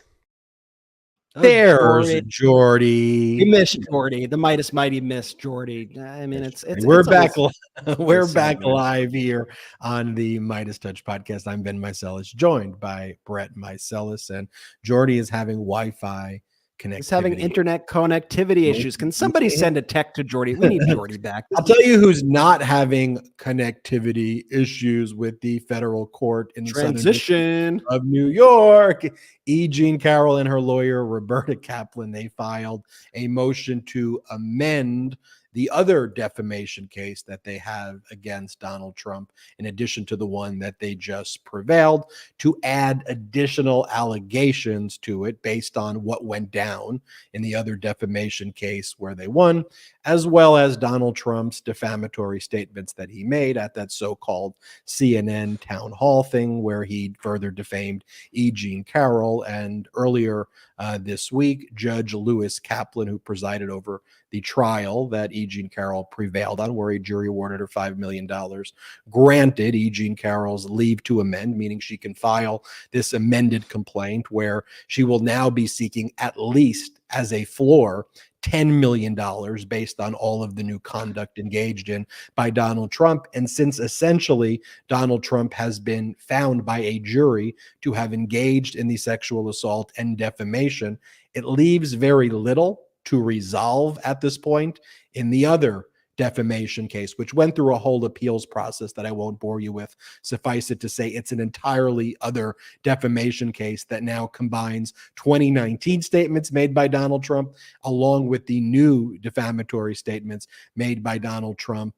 There's Jordy. We Jordy. miss Jordy. The mighty miss Jordy. I mean, it's We're it's back. always- We're it's back always- live here on the MeidasTouch Podcast. I'm Ben Meiselas, joined by Brett Meiselas, and Jordy is having Wi-Fi connectivity. He's having internet connectivity issues. Can somebody send a text to Jordy? We need Jordy back. I'll tell you who's not having connectivity issues with the federal court in the Southern Transition District of New York. E. Jean Carroll and her lawyer, Roberta Kaplan, they filed a motion to amend the other defamation case that they have against Donald Trump, in addition to the one that they just prevailed, to add additional allegations to it based on what went down in the other defamation case where they won, as well as Donald Trump's defamatory statements that he made at that so-called CNN town hall thing where he further defamed E. Jean Carroll. And earlier this week, Judge Lewis Kaplan, who presided over the trial that E. Jean Carroll prevailed on, where a jury awarded her $5 million, granted E. Jean Carroll's leave to amend, meaning she can file this amended complaint where she will now be seeking, at least as a floor, $10 million based on all of the new conduct engaged in by Donald Trump. And since essentially Donald Trump has been found by a jury to have engaged in the sexual assault and defamation, it leaves very little to resolve at this point in the other defamation case, which went through a whole appeals process that I won't bore you with. Suffice it to say, it's an entirely other defamation case that now combines 2019 statements made by Donald Trump along with the new defamatory statements made by Donald Trump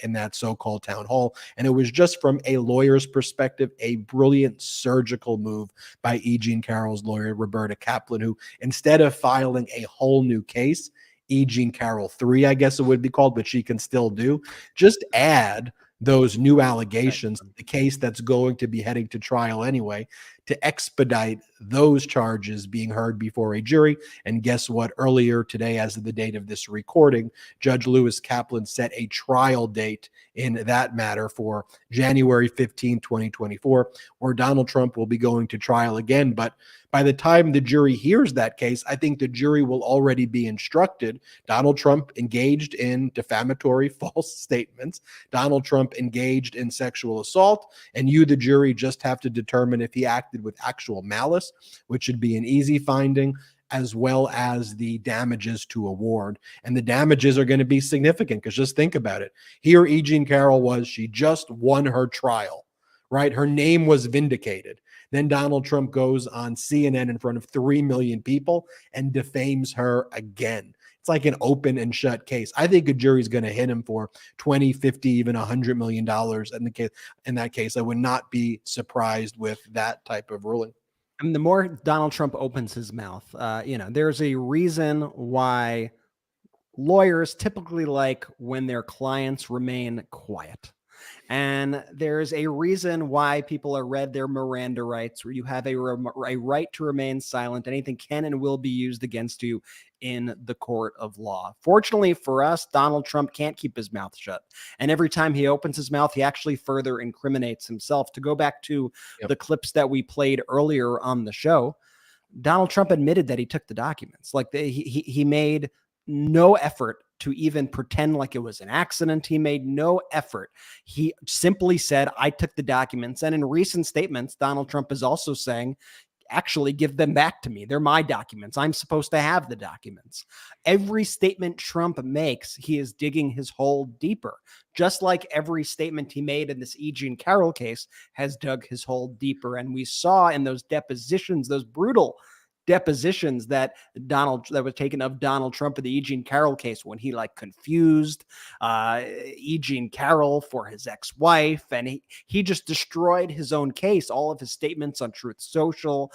in that so-called town hall. And it was just from a lawyer's perspective, a brilliant surgical move by E. Jean Carroll's lawyer, Roberta Kaplan, who instead of filing a whole new case, E. Jean Carroll 3, I guess it would be called, but she can still do, just add those new allegations, the case that's going to be heading to trial anyway, to expedite those charges being heard before a jury. And guess what? Earlier today, as of the date of this recording, Judge Lewis Kaplan set a trial date in that matter for January 15, 2024, where Donald Trump will be going to trial again. But by the time the jury hears that case, I think the jury will already be instructed. Donald Trump engaged in defamatory false statements. Donald Trump engaged in sexual assault. And you, the jury, just have to determine if he acted with actual malice, which should be an easy finding, as well as the damages to award. And the damages are going to be significant because just think about it. Here, E. Jean Carroll was, she just won her trial, right? Her name was vindicated. Then Donald Trump goes on CNN in front of 3 million people and defames her again. It's like an open and shut case. I think a jury's going to hit him for 20, 50, even $100 million in that case. I would not be surprised with that type of ruling. And the more Donald Trump opens his mouth, there's a reason why lawyers typically like when their clients remain quiet. And there's a reason why people are read their Miranda rights, where you have a right to remain silent. Anything can and will be used against you in the court of law. Fortunately for us, Donald Trump can't keep his mouth shut. And every time he opens his mouth, he actually further incriminates himself. To go back to the clips that we played earlier on the show, Donald Trump admitted that he took the documents. Like he made no effort to even pretend like it was an accident. He made no effort. He simply said, I took the documents. And in recent statements, Donald Trump is also saying, actually give them back to me. They're my documents. I'm supposed to have the documents. Every statement Trump makes, he is digging his hole deeper. Just like every statement he made in this E. Jean Carroll case has dug his hole deeper. And we saw in those depositions, those brutal depositions that were taken of Donald Trump in the E. Jean Carroll case, when he confused E. Jean Carroll for his ex-wife, and he just destroyed his own case. All of his statements on Truth Social,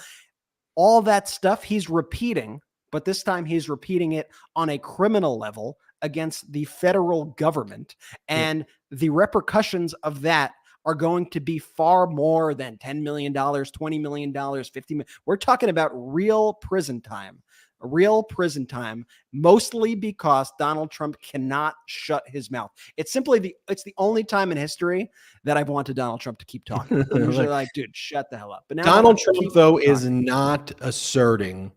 all that stuff he's repeating, but this time he's repeating it on a criminal level against the federal government, and the repercussions of that are going to be far more than $10 million, $20 million, $50 million. We're talking about real prison time, mostly because Donald Trump cannot shut his mouth. It's the only time in history that I've wanted Donald Trump to keep talking. I'm usually like, dude, shut the hell up. But now Donald Trump, though, is not asserting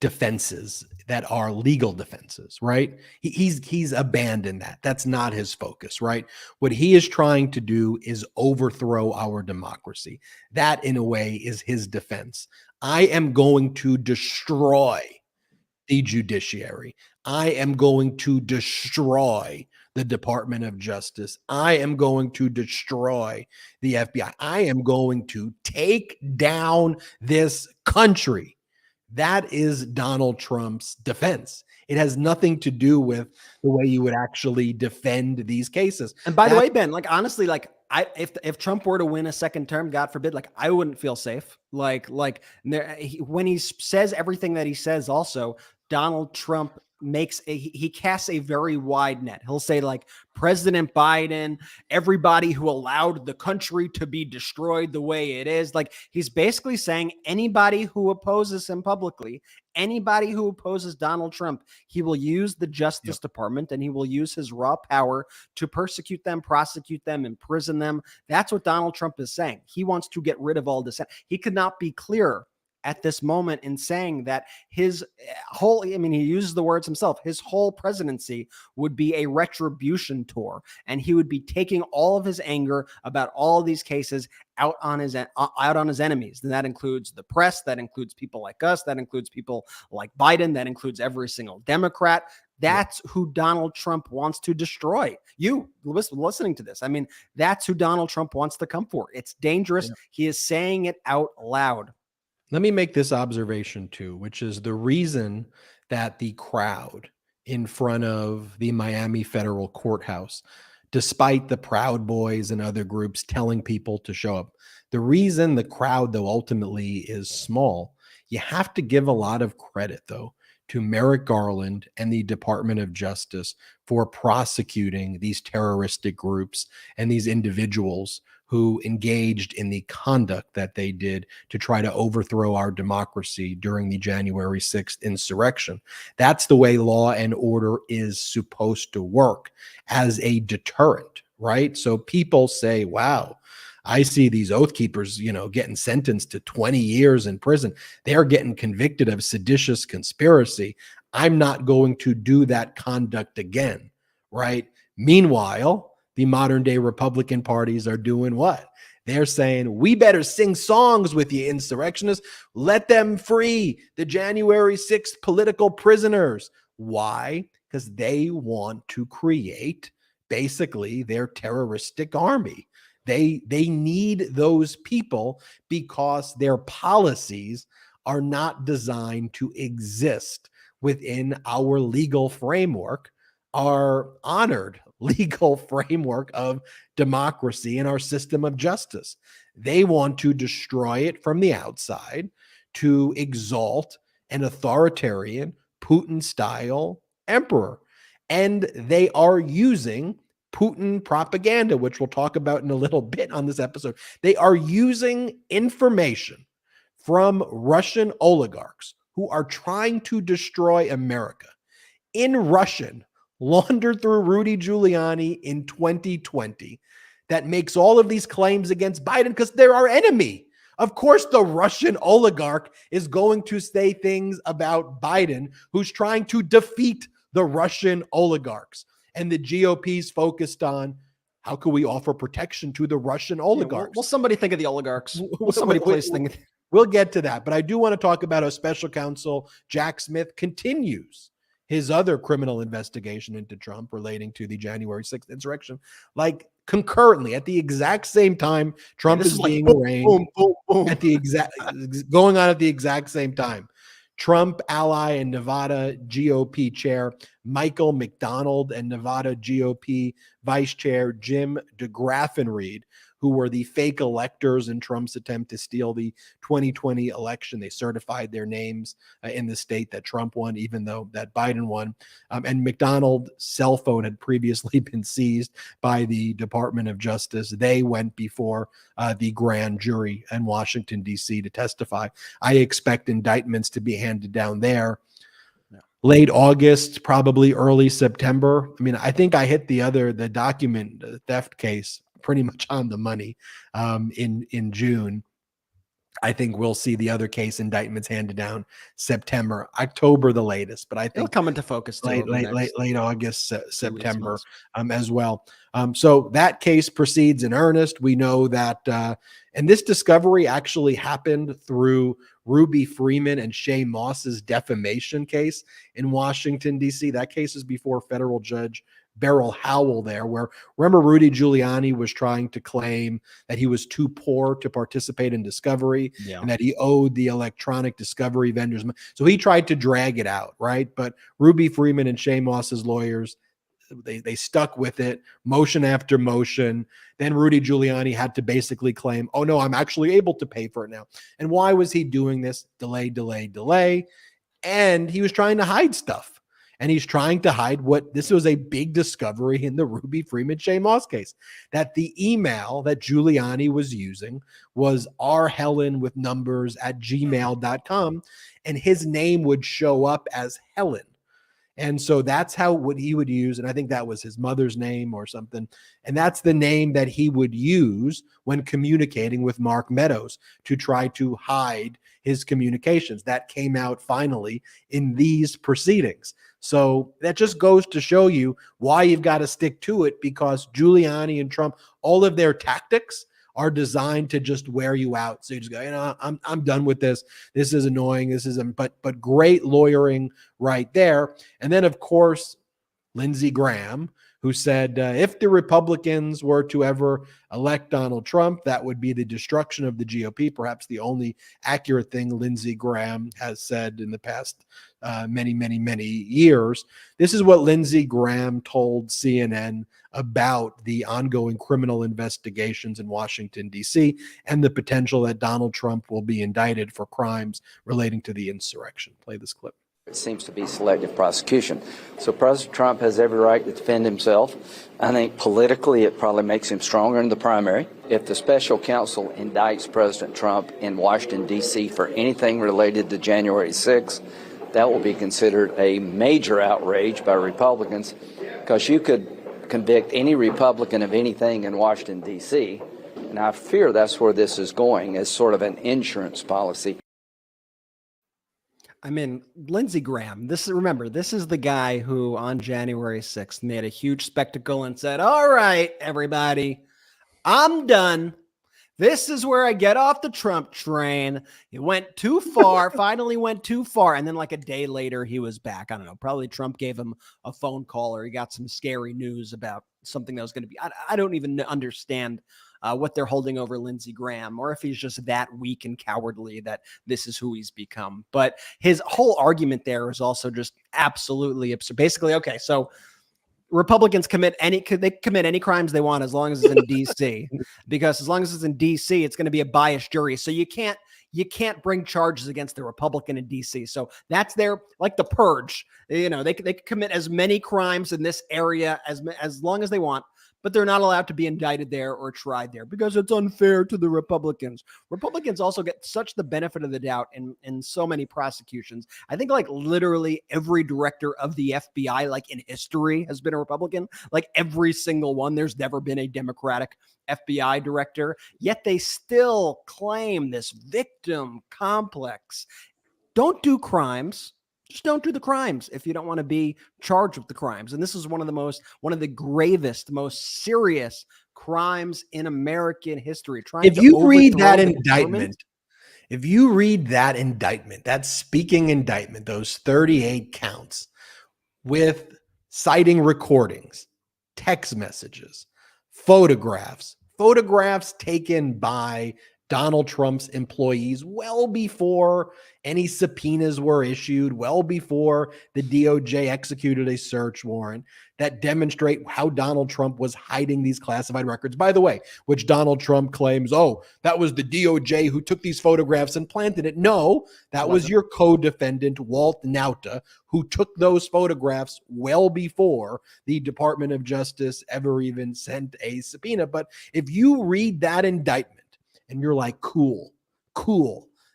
defenses that are legal defenses, right? He's abandoned that. That's not his focus, right? What he is trying to do is overthrow our democracy. That, in a way, is his defense. I am going to destroy the judiciary. I am going to destroy the Department of Justice. I am going to destroy the FBI. I am going to take down this country. That is Donald Trump's defense. It has nothing to do with the way you would actually defend these cases. And by the way, Ben, like honestly, like if Trump were to win a second term, God forbid, like I wouldn't feel safe. When he says everything that he says, also Donald Trump he casts a very wide net. He'll say like President Biden, everybody who allowed the country to be destroyed the way it is. Like he's basically saying anybody who opposes him publicly, anybody who opposes Donald Trump, he will use the Justice Department and he will use his raw power to persecute them, prosecute them, imprison them. That's what Donald Trump is saying. He wants to get rid of all dissent. He could not be clearer at this moment in saying that his whole, I mean, he uses the words himself, his whole presidency would be a retribution tour, and he would be taking all of his anger about all of these cases out on his enemies. And that includes the press, that includes people like us, that includes people like Biden, that includes every single Democrat. That's who Donald Trump wants to destroy. You listening to this, I mean, that's who Donald Trump wants to come for. It's dangerous. Yeah. He is saying it out loud. Let me make this observation too, which is the reason that the crowd in front of the Miami federal courthouse, despite the Proud Boys and other groups telling people to show up, the reason the crowd, though, ultimately is small, you have to give a lot of credit, though, to Merrick Garland and the Department of Justice for prosecuting these terroristic groups and these individuals who engaged in the conduct that they did to try to overthrow our democracy during the January 6th insurrection. That's the way law and order is supposed to work, as a deterrent, right? So people say, wow, I see these Oath Keepers, getting sentenced to 20 years in prison. They're getting convicted of seditious conspiracy. I'm not going to do that conduct again, right? Meanwhile, the modern day Republican parties are doing what? They're saying, we better sing songs with you insurrectionists. Let them free the January 6th political prisoners. Why? Because they want to create basically their terroristic army. They need those people because their policies are not designed to exist within our legal framework, our honored legal framework of democracy and our system of justice. They want to destroy it from the outside to exalt an authoritarian Putin-style emperor. And they are using Putin propaganda, which we'll talk about in a little bit on this episode. They are using information from Russian oligarchs who are trying to destroy America in Russian, laundered through Rudy Giuliani in 2020, that makes all of these claims against Biden because they're our enemy. Of course, the Russian oligarch is going to say things about Biden, who's trying to defeat the Russian oligarchs. And the GOP's focused on how can we offer protection to the Russian oligarchs? Will somebody think of the oligarchs? Will somebody please think? We'll get to that. But I do want to talk about how special counsel Jack Smith continues his other criminal investigation into Trump relating to the January 6th insurrection, like concurrently at the exact same time Trump is being arraigned, at the exact going on at the exact same time. Trump ally and Nevada GOP chair Michael McDonald and Nevada GOP vice chair Jim DeGraffenreid, who were the fake electors in Trump's attempt to steal the 2020 election. They certified their names in the state that Trump won, even though that Biden won. And McDonald's cell phone had previously been seized by the Department of Justice. They went before the grand jury in Washington, D.C. to testify. I expect indictments to be handed down there late August, probably early September. I mean, I think I hit the document theft case pretty much on the money in June. I think we'll see the other case indictments handed down September, October, the latest. But I It'll think come into focus too over the next late August, September, months. as well. So that case proceeds in earnest. We know that, and this discovery actually happened through Ruby Freeman and Shay Moss's defamation case in Washington, D.C. That case is before federal judge Beryl Howell there, where remember Rudy Giuliani was trying to claim that he was too poor to participate in discovery and that he owed the electronic discovery vendors. So he tried to drag it out, right? But Ruby Freeman and Shay Moss's lawyers, they stuck with it, motion after motion. Then Rudy Giuliani had to basically claim, oh no, I'm actually able to pay for it now. And why was he doing this? Delay. And he was trying to hide stuff. And he's trying to hide what this was a big discovery in the Ruby Freeman Shay Moss case, that the email that Giuliani was using was rhelen with numbers at gmail.com, and his name would show up as Helen. And so that's what he would use. And I think that was his mother's name or something. And that's the name that he would use when communicating with Mark Meadows to try to hide his communications. That came out finally in these proceedings. So that just goes to show you why you've got to stick to it, because Giuliani and Trump, all of their tactics are designed to just wear you out. So you just go, I'm done with this. This is annoying. This isn't, but great lawyering right there. And then of course, Lindsey Graham, who said, if the Republicans were to ever elect Donald Trump, that would be the destruction of the GOP. Perhaps the only accurate thing Lindsey Graham has said in the past many years. This is what Lindsey Graham told CNN about the ongoing criminal investigations in Washington, D.C., and the potential that Donald Trump will be indicted for crimes relating to the insurrection. Play this clip. It seems to be selective prosecution. So President Trump has every right to defend himself. I think politically it probably makes him stronger in the primary. If the special counsel indicts President Trump in Washington, D.C. for anything related to January 6th, that will be considered a major outrage by Republicans, because you could convict any Republican of anything in Washington, D.C., and I fear that's where this is going, as sort of an insurance policy. I mean, Lindsey Graham, this is the guy who on January 6th made a huge spectacle and said, all right, everybody, I'm done. This is where I get off the Trump train. It went too far, finally went too far. And then like a day later, he was back. I don't know, probably Trump gave him a phone call, or he got some scary news about something that was going to be, I don't even understand what they're holding over Lindsey Graham, or if he's just that weak and cowardly that this is who he's become. But his whole argument there is also just absolutely absurd. Basically, okay, so Republicans commit any crimes they want as long as it's in DC, because as long as it's in DC, it's going to be a biased jury. So you can't bring charges against the Republican in DC. So that's like the purge. You know, they can commit as many crimes in this area as long as they want, but they're not allowed to be indicted there or tried there because it's unfair to the Republicans. Republicans also get such the benefit of the doubt in so many prosecutions. I think like literally every director of the FBI, like in history, has been a Republican. Like every single one. There's never been a Democratic FBI director, yet they still claim this victim complex. Don't do crimes. Just don't do the crimes if you don't want to be charged with the crimes. And this is one of the gravest, most serious crimes in American history. If you read that indictment, that speaking indictment, those 38 counts with citing recordings, text messages, photographs taken by Donald Trump's employees well before any subpoenas were issued, well before the DOJ executed a search warrant, that demonstrate how Donald Trump was hiding these classified records, by the way, which Donald Trump claims, oh, that was the DOJ who took these photographs and planted it. No, that was your co-defendant, Walt Nauta, who took those photographs well before the Department of Justice ever even sent a subpoena. But if you read that indictment, and you're like, cool,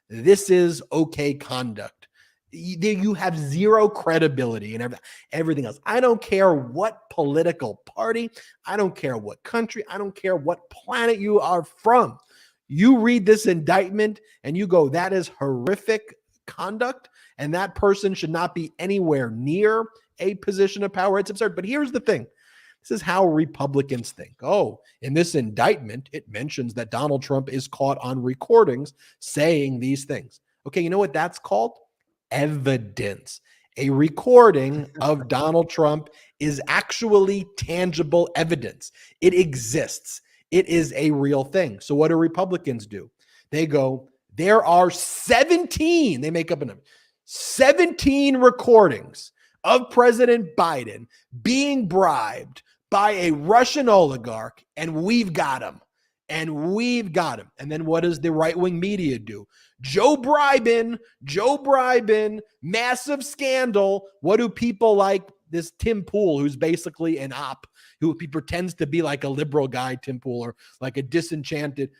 this is okay conduct, you have zero credibility and everything else. I don't care what political party, I don't care what country, I don't care what planet you are from. You read this indictment and you go, that is horrific conduct, and that person should not be anywhere near a position of power. It's absurd. But here's the thing. This is how Republicans think. Oh, in this indictment, it mentions that Donald Trump is caught on recordings saying these things. Okay, you know what that's called? Evidence. A recording of Donald Trump is actually tangible evidence. It exists. It is a real thing. So what do Republicans do? They go, there are 17, they make up a number, 17 recordings of President Biden being bribed by a Russian oligarch, and we've got him. And we've got him. And then what does the right-wing media do? Joe Bribin, massive scandal. What do people like this Tim Pool, who's basically an op, who he pretends to be like a liberal guy, Tim Pool, or like a disenchanted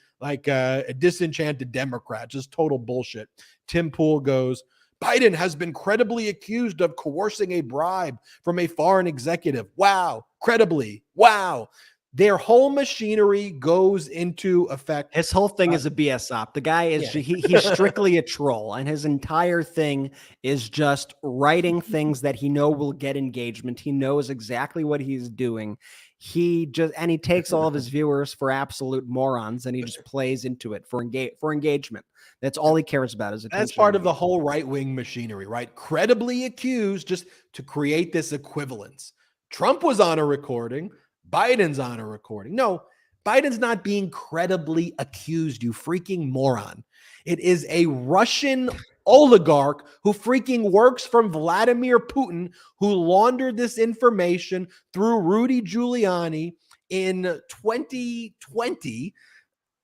Democrat, just total bullshit. Tim Pool goes, Biden has been credibly accused of coercing a bribe from a foreign executive. Wow. Credibly. Wow. Their whole machinery goes into effect. His whole thing is a BS op. The guy is he's strictly a troll, and his entire thing is just writing things that he will get engagement. He knows exactly what he's doing. He takes all of his viewers for absolute morons, and he just plays into it for engagement. That's all he cares about is attention. That's part of the whole right-wing machinery, right? Credibly accused, just to create this equivalence. Trump was on a recording. Biden's on a recording. No, Biden's not being credibly accused, you freaking moron. It is a Russian oligarch who freaking works from Vladimir Putin, who laundered this information through Rudy Giuliani in 2020.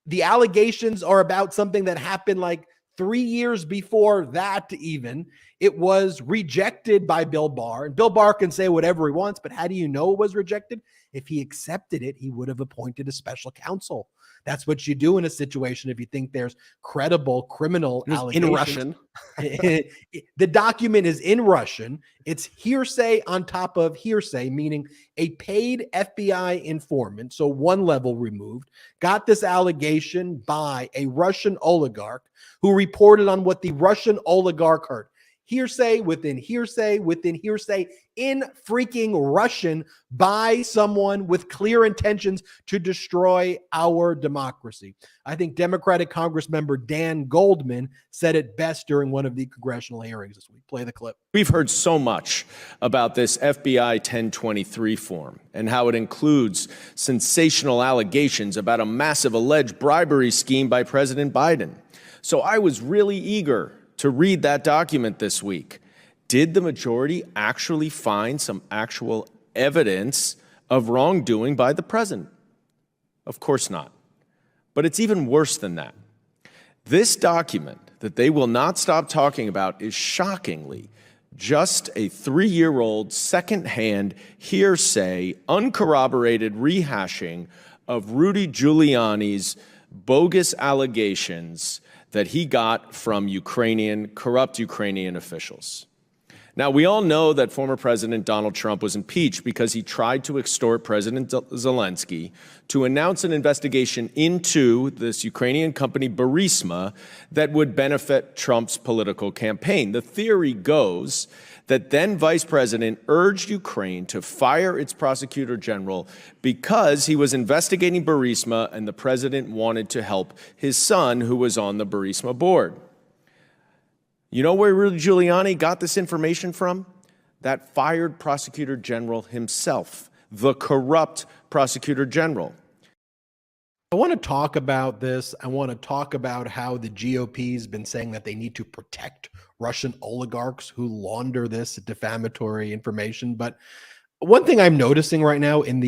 The allegations are about something that happened like 3 years before that even. It was rejected by Bill Barr. And Bill Barr can say whatever he wants, but how do you know it was rejected? If he accepted it, he would have appointed a special counsel. That's what you do in a situation if you think there's credible criminal allegations. In Russian. The document is in Russian. It's hearsay on top of hearsay, meaning a paid FBI informant, so one level removed, got this allegation by a Russian oligarch who reported on what the Russian oligarch heard. Hearsay within hearsay within hearsay in freaking Russian by someone with clear intentions to destroy our democracy. I think Democratic Congressmember Dan Goldman said it best during one of the congressional hearings this week. Play the clip. We've heard so much about this FBI 1023 form and how it includes sensational allegations about a massive alleged bribery scheme by President Biden. So I was really eager to read that document this week. Did the majority actually find some actual evidence of wrongdoing by the president? Of course not. But it's even worse than that. This document that they will not stop talking about is shockingly just a 3-year-old secondhand hearsay, uncorroborated rehashing of Rudy Giuliani's bogus allegations that he got from corrupt Ukrainian officials. Now, we all know that former President Donald Trump was impeached because he tried to extort President Zelensky to announce an investigation into this Ukrainian company Burisma that would benefit Trump's political campaign. The theory goes that then Vice President urged Ukraine to fire its prosecutor general because he was investigating Burisma and the president wanted to help his son, who was on the Burisma board. You know where Rudy Giuliani got this information from? That fired prosecutor general himself, the corrupt prosecutor general. I want to talk about this. I want to talk about how the GOP has been saying that they need to protect Russian oligarchs who launder this defamatory information. But one thing I'm noticing right now in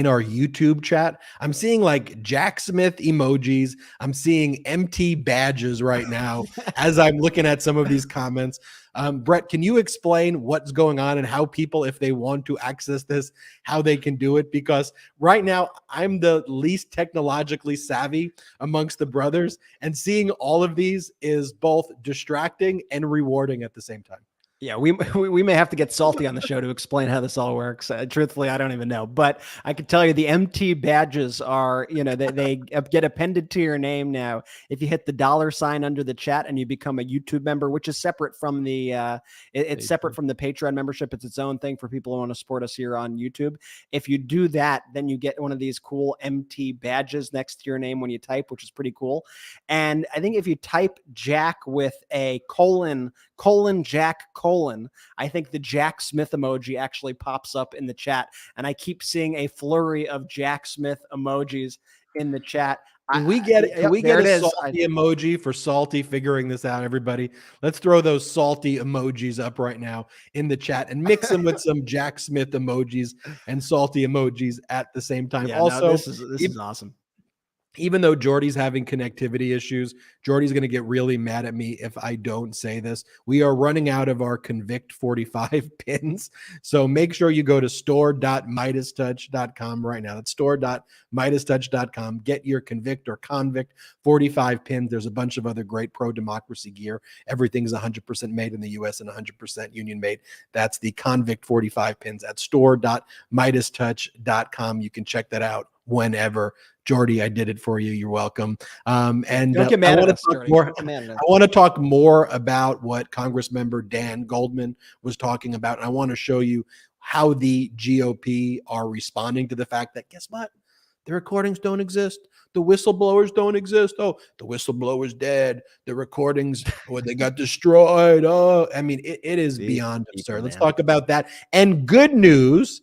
our YouTube chat, I'm seeing like Jack Smith emojis. I'm seeing MT badges right now as I'm looking at some of these comments. Brett, can you explain what's going on and how people, if they want to access this, how they can do it? Because right now I'm the least technologically savvy amongst the brothers, and seeing all of these is both distracting and rewarding at the same time. Yeah, we may have to get Salty on the show to explain how this all works. Truthfully, I don't even know, but I can tell you the MT badges are, they get appended to your name now. If you hit the $ under the chat and you become a YouTube member, which is separate from the, it's separate from the Patreon membership. It's its own thing for people who want to support us here on YouTube. If you do that, then you get one of these cool MT badges next to your name when you type, which is pretty cool. And I think if you type Jack with a colon Jack colon, I think the Jack Smith emoji actually pops up in the chat. And I keep seeing a flurry of Jack Smith emojis in the chat. Can we get a salty emoji for Salty figuring this out, everybody? Let's throw those salty emojis up right now in the chat and mix them with some Jack Smith emojis and salty emojis at the same time. Yeah, also, this is awesome. Even though Jordy's having connectivity issues, Jordy's going to get really mad at me if I don't say this. We are running out of our Convict 45 pins. So make sure you go to store.MeidasTouch.com right now. That's store.MeidasTouch.com. Get your Convict or Convict 45 pins. There's a bunch of other great pro-democracy gear. Everything's 100% made in the U.S. and 100% union made. That's the Convict 45 pins at store.MeidasTouch.com. You can check that out whenever. Jordy, I did it for you. You're welcome. And don't get mad at us, I want to talk more about what Congressmember Dan Goldman was talking about. And I want to show you how the GOP are responding to the fact that, guess what? The recordings don't exist. The whistleblowers don't exist. Oh, the whistleblower's dead. The recordings, they got destroyed. Oh, I mean, it is beyond absurd. Let's talk about that. And good news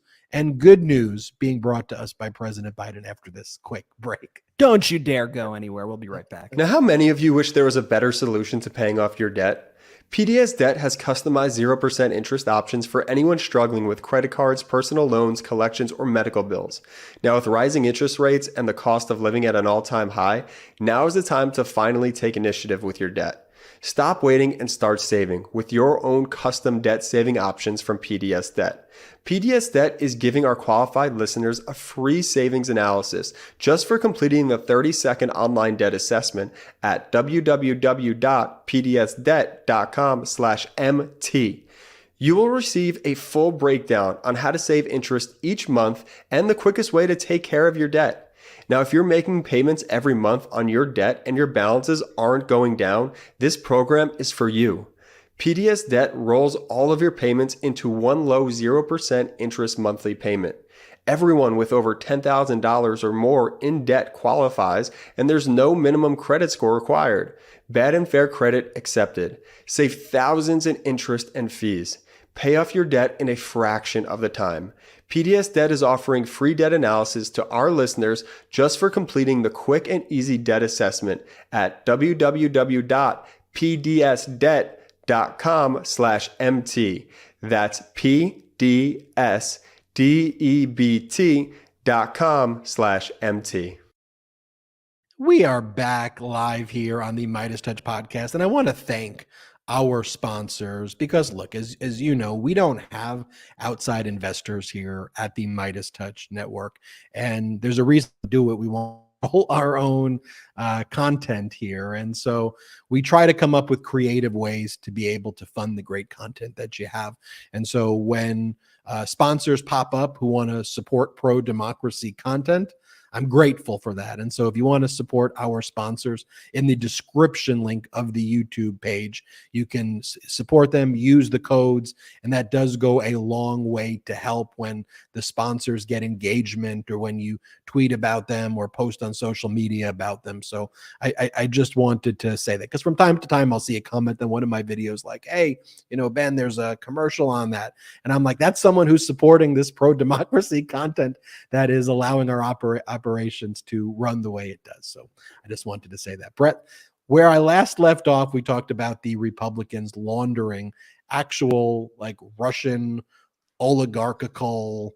being brought to us by President Biden after this quick break. Don't you dare go anywhere. We'll be right back. Now, how many of you wish there was a better solution to paying off your debt? PDS Debt has customized 0% interest options for anyone struggling with credit cards, personal loans, collections, or medical bills. Now, with rising interest rates and the cost of living at an all-time high, now is the time to finally take initiative with your debt. Stop waiting and start saving with your own custom debt saving options from PDS Debt. PDS Debt is giving our qualified listeners a free savings analysis just for completing the 30-second online debt assessment at www.pdsdebt.com/MT. You will receive a full breakdown on how to save interest each month and the quickest way to take care of your debt. Now, if you're making payments every month on your debt and your balances aren't going down, this program is for you. PDS Debt rolls all of your payments into one low 0% interest monthly payment. Everyone with over $10,000 or more in debt qualifies, and there's no minimum credit score required. Bad and fair credit accepted. Save thousands in interest and fees. Pay off your debt in a fraction of the time. PDS Debt is offering free debt analysis to our listeners just for completing the quick and easy debt assessment at www.pdsdebt.com/MT. That's PDSDEBT.com/MT. We are back live here on the MeidasTouch Podcast, and I want to thank our sponsors because, look, as you know, we don't have outside investors here at the MeidasTouch Network, and there's a reason to do it. We want our own content here, and so we try to come up with creative ways to be able to fund the great content that you have. And so when sponsors pop up who want to support pro-democracy content, I'm grateful for that. And so if you want to support our sponsors, in the description link of the YouTube page, you can support them, use the codes, and that does go a long way to help when the sponsors get engagement or when you tweet about them or post on social media about them. So I just wanted to say that because from time to time, I'll see a comment on one of my videos like, hey, Ben, there's a commercial on that. And I'm like, that's someone who's supporting this pro-democracy content that is allowing our operations to run the way it does. So I just wanted to say that. Brett, where I last left off, we talked about the Republicans laundering actual Russian oligarchical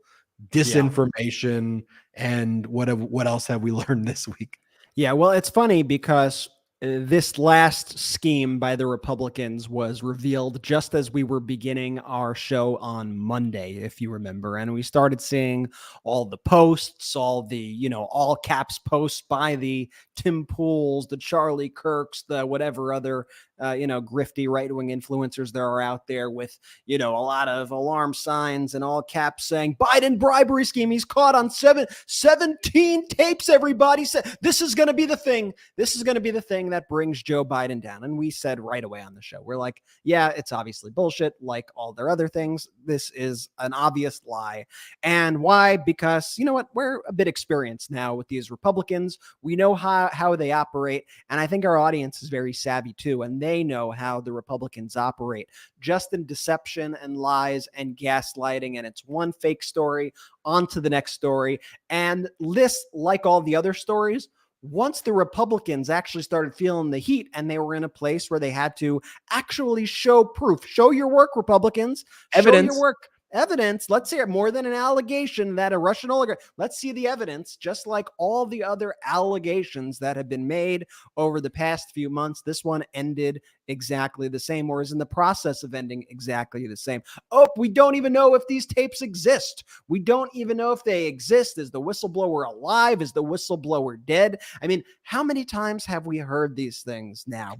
disinformation. And what else have we learned this week? Yeah, well, it's funny because this last scheme by the Republicans was revealed just as we were beginning our show on Monday, if you remember. And we started seeing all the posts, all the, all caps posts by the Tim Pools, the Charlie Kirks, the whatever other grifty right-wing influencers that are out there with, a lot of alarm signs and all caps saying Biden bribery scheme. He's caught on 17 tapes. Everybody said this is going to be the thing. This is going to be the thing that brings Joe Biden down. And we said right away on the show, we're like, yeah, it's obviously bullshit. Like all their other things, this is an obvious lie. And why? Because you know what? We're a bit experienced now with these Republicans. We know how they operate. And I think our audience is very savvy too. And they know how the Republicans operate, just in deception and lies and gaslighting. And it's one fake story onto the next story. And this, like all the other stories, once the Republicans actually started feeling the heat and they were in a place where they had to actually show proof, show your work, Republicans, Evidence. show your work. Evidence. Let's hear it. More than an allegation that a Russian oligarch. Let's see the evidence. Just like all the other allegations that have been made over the past few months, this one ended exactly the same, or is in the process of ending exactly the same. Oh, we don't even know if these tapes exist. We don't even know if they exist. Is the whistleblower alive? Is the whistleblower dead? I mean, how many times have we heard these things now?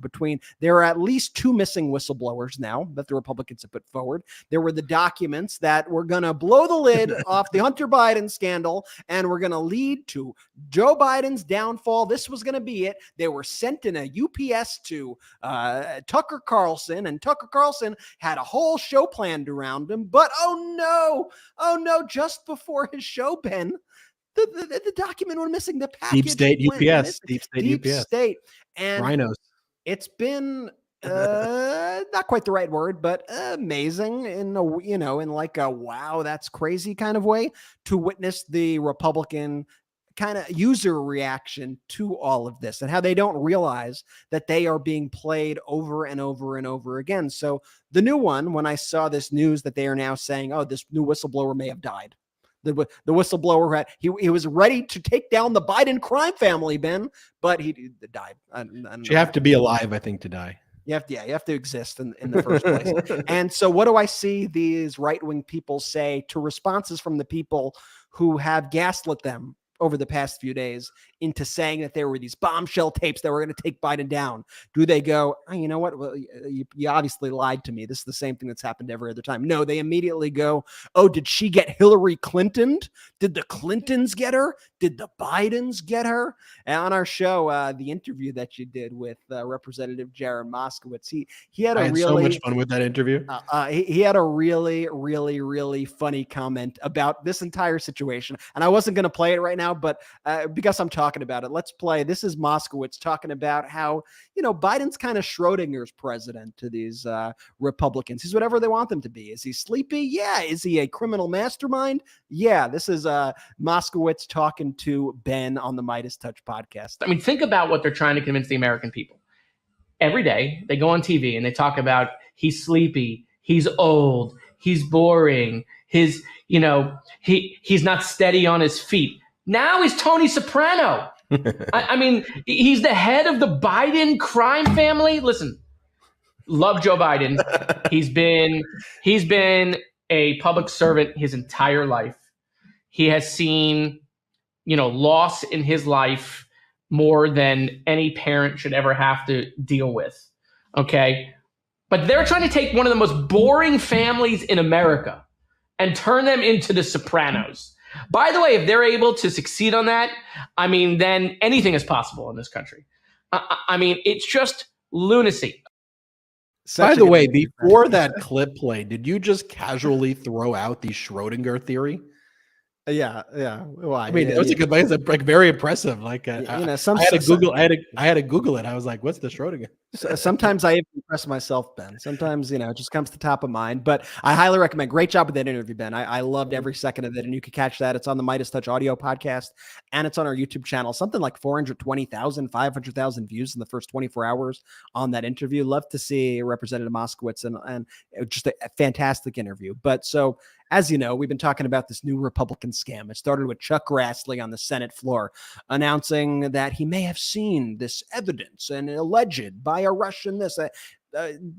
There are at least 2 missing whistleblowers now that the Republicans have put forward. There were the documents that were going to blow the lid off the Hunter Biden scandal and were going to lead to Joe Biden's downfall. This was going to be it. They were sent in a UPS to Tucker Carlson, and Tucker Carlson had a whole show planned around him. But oh no, just before his show, Ben, the document went missing. The package Deep state went UPS. missing. Deep state Deep UPS. state. And Rhinos. it's been not quite the right word, but amazing in like a wow, that's crazy kind of way to witness the Republican kind of user reaction to all of this and how they don't realize that they are being played over and over and over again. So the new one, when I saw this news that they are now saying, oh, this new whistleblower may have died. The whistleblower he was ready to take down the Biden crime family, Ben, but he died. You have to be alive, I think, to die. You have to exist in the first place. And so what do I see these right-wing people say to responses from the people who have gaslit them over the past few days into saying that there were these bombshell tapes that were going to take Biden down? Do they go, oh, you know what? Well, you obviously lied to me. This is the same thing that's happened every other time. No, they immediately go, oh, did she get Hillary Clinton? Did the Clintons get her? Did the Bidens get her? And on our show, the interview that you did with Representative Jared Moskowitz, he had I a had really so much fun with that interview. he had a really, really, really funny comment about this entire situation. And I wasn't going to play it right now, but because I'm talking about it, let's play. This is Moskowitz talking about how, Biden's kind of Schrodinger's president to these Republicans. He's whatever they want them to be. Is he sleepy? Yeah. Is he a criminal mastermind? Yeah. This is Moskowitz talking to Ben on the MeidasTouch podcast. I mean, think about what they're trying to convince the American people. Every day they go on TV and they talk about he's sleepy, he's old, he's boring, he's not steady on his feet. Now he's Tony Soprano. I mean, he's the head of the Biden crime family. Listen, love Joe Biden. He's been a public servant his entire life. He has seen, loss in his life more than any parent should ever have to deal with. Okay. But they're trying to take one of the most boring families in America and turn them into the Sopranos. By the way, if they're able to succeed on that, I mean, then anything is possible in this country. I mean, it's just lunacy. By the way, before that clip played, did you just casually throw out the Schrodinger theory? Yeah. Well, I mean, it was like very impressive. Like, I had to Google it. I was like, "What's the Schrodinger?" Sometimes I even impress myself, Ben. Sometimes, it just comes to top of mind. But I highly recommend. Great job with that interview, Ben. I loved every second of it, and you can catch that. It's on the MeidasTouch audio podcast, and it's on our YouTube channel. Something like 420,000, 500,000 views in the first 24 hours on that interview. Love to see Representative Moskowitz, and just a fantastic interview. But so, as you know, we've been talking about this new Republican scam. It started with Chuck Grassley on the Senate floor announcing that he may have seen this evidence and alleged by a Russian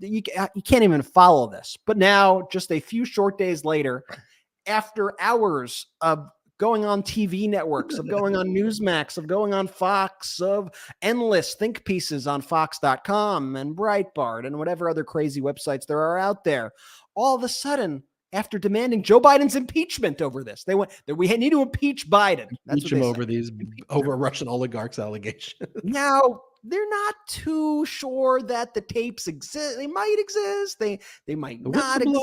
you can't even follow this. But now, just a few short days later, after hours of going on TV networks, of going on Newsmax, of going on Fox, of endless think pieces on Fox.com and Breitbart and whatever other crazy websites there are out there. All of a sudden, after demanding Joe Biden's impeachment over this, they went that we need to impeach Biden. That's Impeach him over Russian oligarchs allegations. Now, they're not too sure that the tapes exist. They might exist. They might not exist.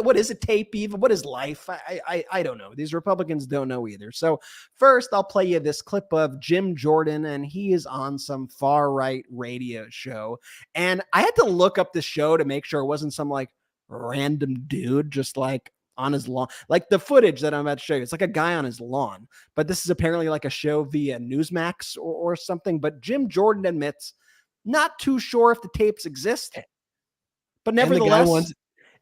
What is a tape even? What is life? I don't know. These Republicans don't know either. So first, I'll play you this clip of Jim Jordan, and he is on some far-right radio show. And I had to look up the show to make sure it wasn't some like random dude just like on his lawn. Like the footage that I'm about to show you, it's like a guy on his lawn, but this is apparently like a show via Newsmax or something. But Jim Jordan admits not too sure if the tapes exist, but nevertheless.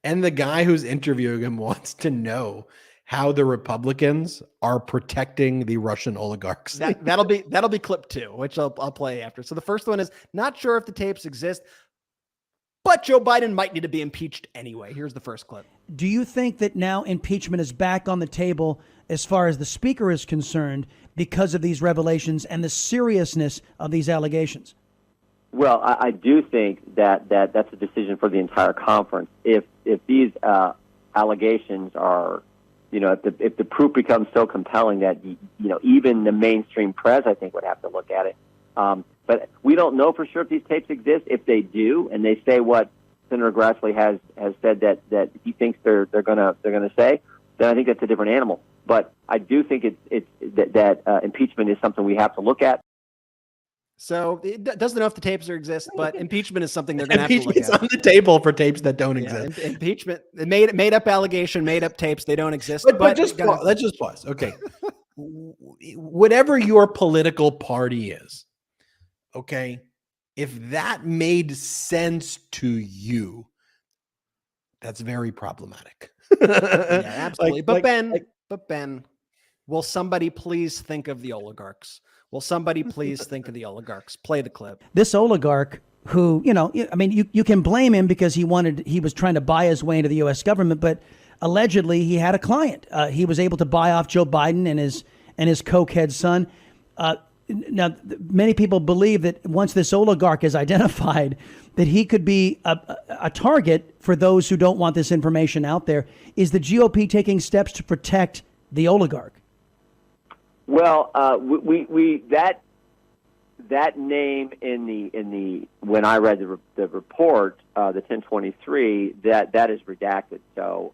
And the guy who's interviewing him wants to know how the Republicans are protecting the Russian oligarchs. That'll be clip 2, which I'll play after. So the first one is not sure if the tapes exist, but Joe Biden might need to be impeached anyway. Here's the first clip. Do you think that now impeachment is back on the table as far as the speaker is concerned because of these revelations and the seriousness of these allegations? Well, I do think that that's a decision for the entire conference. If these allegations are, if the proof becomes so compelling that even the mainstream press, I think, would have to look at it. But we don't know for sure if these tapes exist. If they do, and they say what Senator Grassley has said that he thinks they're gonna say, then I think that's a different animal. But I do think that impeachment is something we have to look at. So it doesn't know if the tapes exist, but impeachment is something they're going to have to look at. Impeachment's on the table for tapes that don't exist. Impeachment, made up allegation, made up tapes. They don't exist. But let's just pause. Okay. Whatever your political party is, okay, if that made sense to you, that's very problematic. Yeah, absolutely. But Ben, will somebody please think of the oligarchs? Will somebody please think of the oligarchs? Play the clip. This oligarch who, you can blame him because he was trying to buy his way into the U.S. government, but allegedly he had a client. He was able to buy off Joe Biden and his cokehead son. Now, many people believe that once this oligarch is identified, that he could be a target for those who don't want this information out there. Is the GOP taking steps to protect the oligarch? Well, that name in the when I read the report, the 1023, that is redacted. So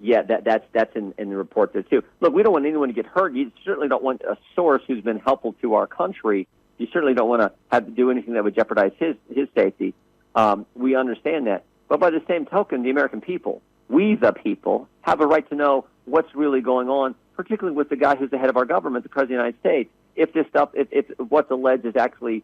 that's in the report there too. Look, we don't want anyone to get hurt. You certainly don't want a source who's been helpful to our country. You certainly don't want to have to do anything that would jeopardize his safety. We understand that, but by the same token, the American people, we the people, have a right to know what's really going on, particularly with the guy who's the head of our government, the President of the United States. If this stuff, if what's alleged is actually,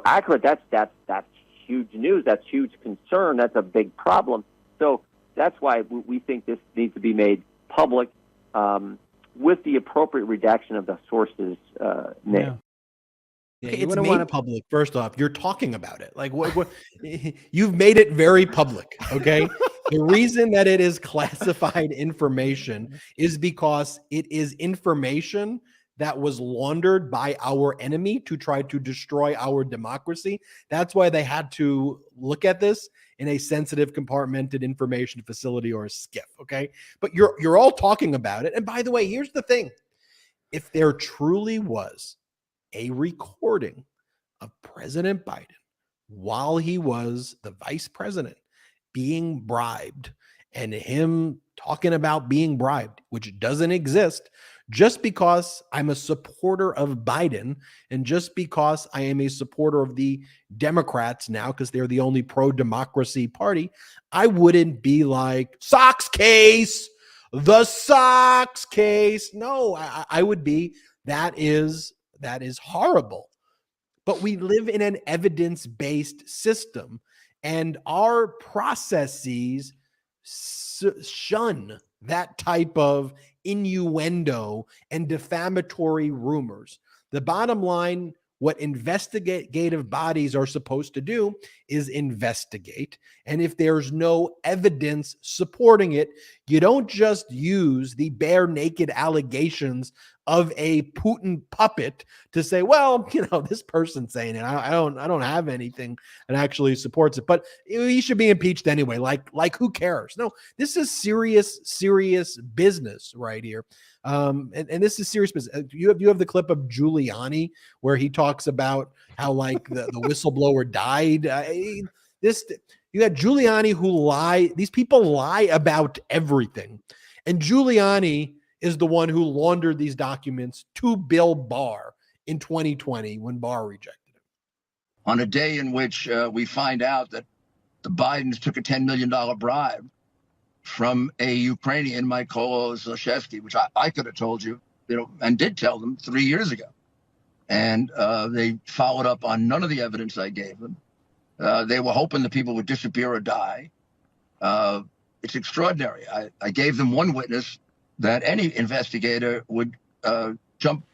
accurate, that's huge news. That's huge concern. That's a big problem. So that's why we think this needs to be made public with the appropriate redaction of the source's name. Yeah, it's made public. First off, you're talking about it. Like what you've made it very public. Okay. The reason that it is classified information is because it is information that was laundered by our enemy to try to destroy our democracy. That's why they had to look at this in a sensitive compartmented information facility or a SCIF. Okay. But you're all talking about it. And by the way, here's the thing. If there truly was a recording of President Biden while he was the vice president being bribed and him talking about being bribed, which doesn't exist, just because I'm a supporter of Biden and just because I am a supporter of the Democrats now, because they're the only pro-democracy party, I wouldn't be like, Sox case, the Sox case. No, I would be, that is horrible. But we live in an evidence-based system, and our processes shun that type of innuendo and defamatory rumors. The bottom line, what investigative bodies are supposed to do is investigate. And if there's no evidence supporting it, you don't just use the bare naked allegations of a Putin puppet to say, well, this person's saying it. I don't have anything that actually supports it, but he should be impeached anyway. Like who cares? No, this is serious business right here. And this is serious business. You have the clip of Giuliani where he talks about how like the whistleblower died. You got Giuliani who lie. These people lie about everything. And Giuliani is the one who laundered these documents to Bill Barr in 2020 when Barr rejected it. On a day in which we find out that the Bidens took a $10 million bribe from a Ukrainian, Mykola Zlochevsky, which I could have told you, and did tell them 3 years ago. And they followed up on none of the evidence I gave them. They were hoping that people would disappear or die. It's extraordinary. I gave them one witness that any investigator would jump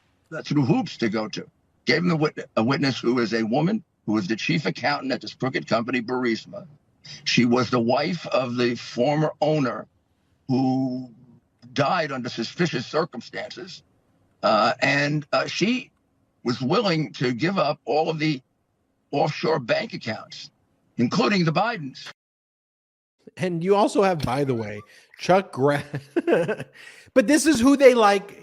through hoops to go to. Gave them a witness who is a woman who was the chief accountant at this crooked company, Burisma. She was the wife of the former owner who died under suspicious circumstances. And she was willing to give up all of the offshore bank accounts, including the Bidens. And you also have, by the way, Chuck but this is who they like.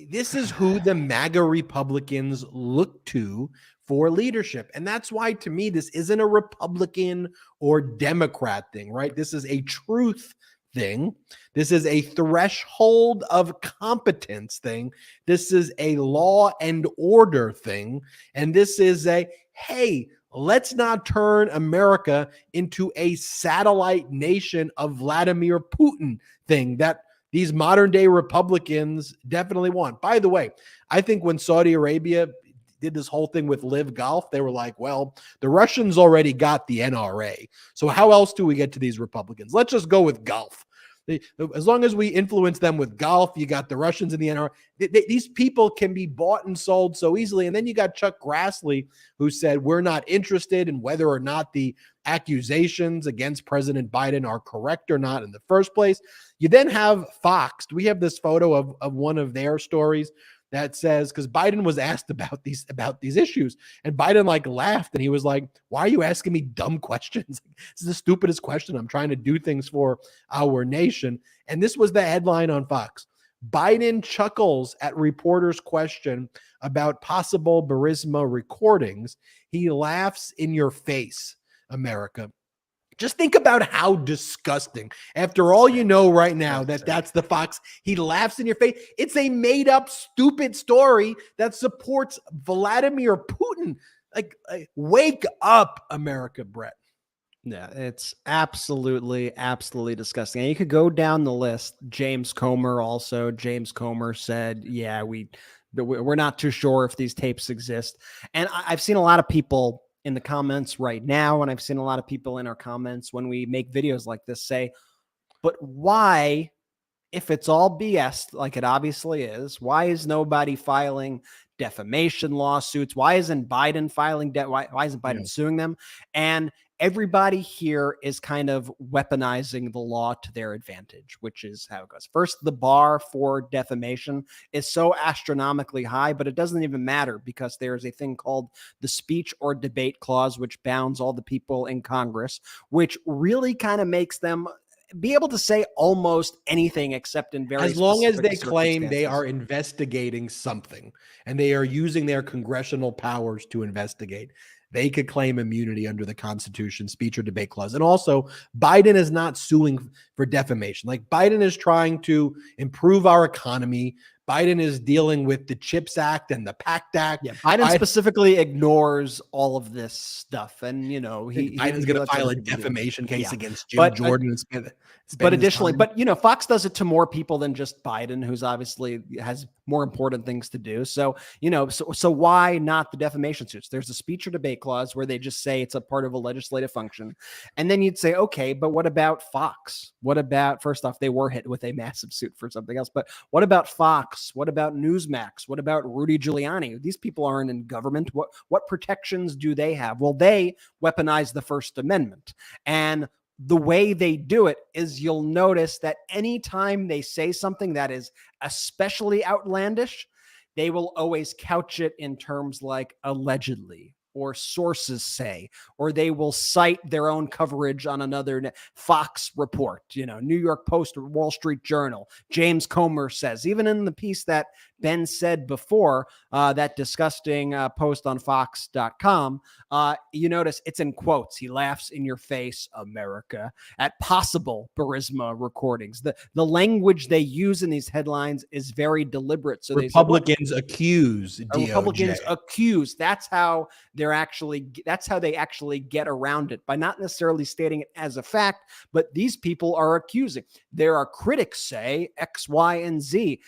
This is who the MAGA Republicans look to for leadership. And that's why, to me, this isn't a Republican or Democrat thing, right? This is a truth thing. This is a threshold of competence thing. This is a law and order thing. And this is a, hey, let's not turn America into a satellite nation of Vladimir Putin thing that these modern day Republicans definitely want. By the way, I think when Saudi Arabia did this whole thing with Live Golf, they were like, well, the Russians already got the NRA. So how else do we get to these Republicans? Let's just go with golf. As long as we influence them with golf, you got the Russians and the NRA. These people can be bought and sold so easily. And then you got Chuck Grassley, who said, we're not interested in whether or not the accusations against President Biden are correct or not in the first place. You then have Fox. We have this photo of one of their stories that says, because Biden was asked about these issues, and Biden like laughed and he was like, why are you asking me dumb questions? This is the stupidest question. I'm trying to do things for our nation. And this was the headline on Fox. Biden chuckles at reporter's question about possible Burisma recordings. He laughs in your face, America. Just think about how disgusting. After all you know right now, that's the Fox. He laughs in your face. It's a made up, stupid story that supports Vladimir Putin. Like wake up, America, Brett. Yeah, it's absolutely disgusting. And you could go down the list. James Comer said, yeah, we're not too sure if these tapes exist. And I've seen a lot of people in the comments right now, and I've seen a lot of people in our comments when we make videos like this say, but why, if it's all BS, like it obviously is, why is nobody filing defamation lawsuits? Why isn't Biden filing why isn't Biden suing them? And everybody here is kind of weaponizing the law to their advantage, which is how it goes. First, the bar for defamation is so astronomically high, but it doesn't even matter because there's a thing called the speech or debate clause, which bounds all the people in Congress, which really kind of makes them be able to say almost anything except in very as long as they claim they are investigating something and they are using their congressional powers to investigate. They could claim immunity under the Constitution, speech or debate clause. And also, Biden is not suing for defamation. Like Biden is trying to improve our economy. Biden is dealing with the CHIPS Act and the PACT Act. Yeah, Biden specifically ignores all of this stuff. And, Biden's going to file a defamation case against Jim Jordan. But additionally, Fox does it to more people than just Biden, who's obviously has more important things to do. So, so why not the defamation suits? There's a speech or debate clause where they just say it's a part of a legislative function. And then you'd say, okay, but what about Fox? What about, first off, they were hit with a massive suit for something else, but what about Fox? What about Newsmax? What about Rudy Giuliani? These people aren't in government. What protections do they have? Well, they weaponize the First Amendment. And the way they do it is you'll notice that anytime they say something that is especially outlandish, they will always couch it in terms like allegedly or sources say, or they will cite their own coverage on another Fox report, New York Post or Wall Street Journal. James Comer says, even in the piece that Ben said before, that disgusting post on Fox.com, you notice it's in quotes. He laughs in your face, America, at possible Burisma recordings. The language they use in these headlines is very deliberate. So Republicans accuse DOJ. Republicans accuse. That's how they actually get around it, by not necessarily stating it as a fact, but these people are accusing. There are critics say X, Y, and Z.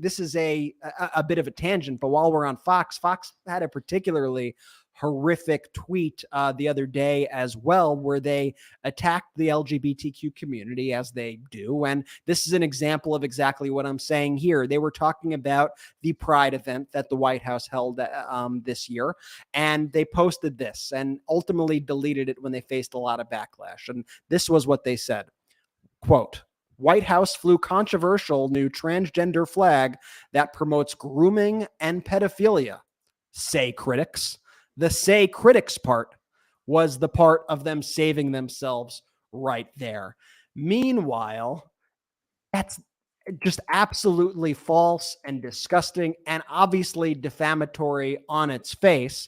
This is a bit of a tangent, but while we're on Fox had a particularly horrific tweet the other day as well, where they attacked the LGBTQ community, as they do. And this is an example of exactly what I'm saying here. They were talking about the Pride event that the White House held this year, and they posted this and ultimately deleted it when they faced a lot of backlash. And this was what they said, quote, White House flew controversial new transgender flag that promotes grooming and pedophilia, say critics. The say critics part was the part of them saving themselves right there. Meanwhile, that's just absolutely false and disgusting and obviously defamatory on its face.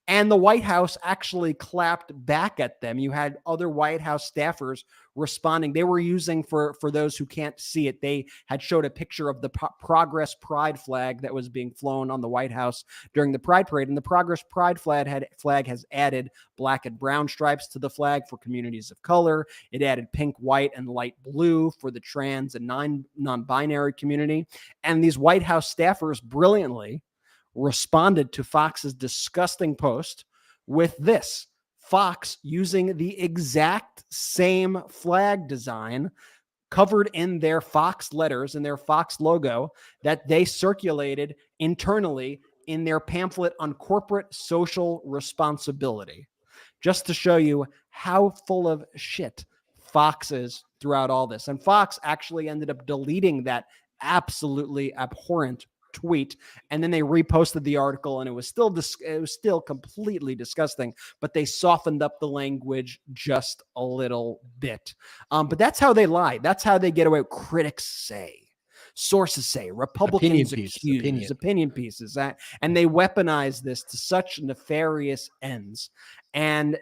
And the White House actually clapped back at them. You had other White House staffers responding. They were using, for those who can't see it, they had showed a picture of the Progress Pride flag that was being flown on the White House during the Pride Parade. And the Progress Pride flag has added black and brown stripes to the flag for communities of color. It added pink, white, and light blue for the trans and non-binary community. And these White House staffers brilliantly responded to Fox's disgusting post with this. Fox using the exact same flag design covered in their Fox letters and their Fox logo that they circulated internally in their pamphlet on corporate social responsibility, just to show you how full of shit Fox is throughout all this. And Fox actually ended up deleting that absolutely abhorrent tweet, and then they reposted the article, and it was still completely disgusting, but they softened up the language just a little bit. But that's how they lie. That's how they get away. Critics say, sources say, Republicans accuse, opinion pieces, and they weaponize this to such nefarious ends. And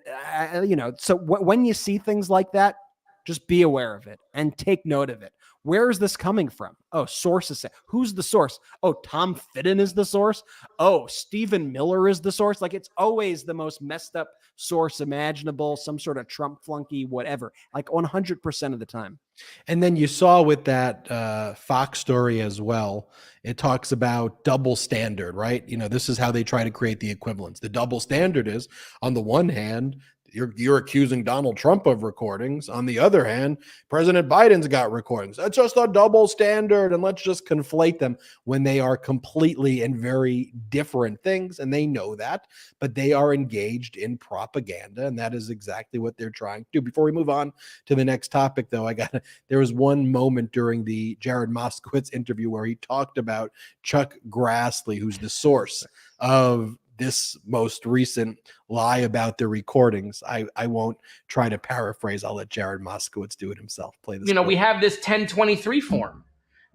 so when you see things like that, just be aware of it and take note of it. Where is this coming from? Oh, sources say. Who's the source? Oh, Tom Fitton is the source. Oh, Stephen Miller is the source. Like, it's always the most messed up source imaginable, some sort of Trump flunky, whatever, like 100% of the time. And then you saw with that Fox story as well, it talks about double standard, right? This is how they try to create the equivalence. The double standard is, on the one hand, you're accusing Donald Trump of recordings. On the other hand, President Biden's got recordings. That's just a double standard, and let's just conflate them when they are completely and very different things, and they know that, but they are engaged in propaganda, and that is exactly what they're trying to do. Before we move on to the next topic, though, there was one moment during the Jared Moskowitz interview where he talked about Chuck Grassley, who's the source of this most recent lie about the recordings. I won't try to paraphrase. I'll let Jared Moskowitz do it himself. Play this. We have this 1023 form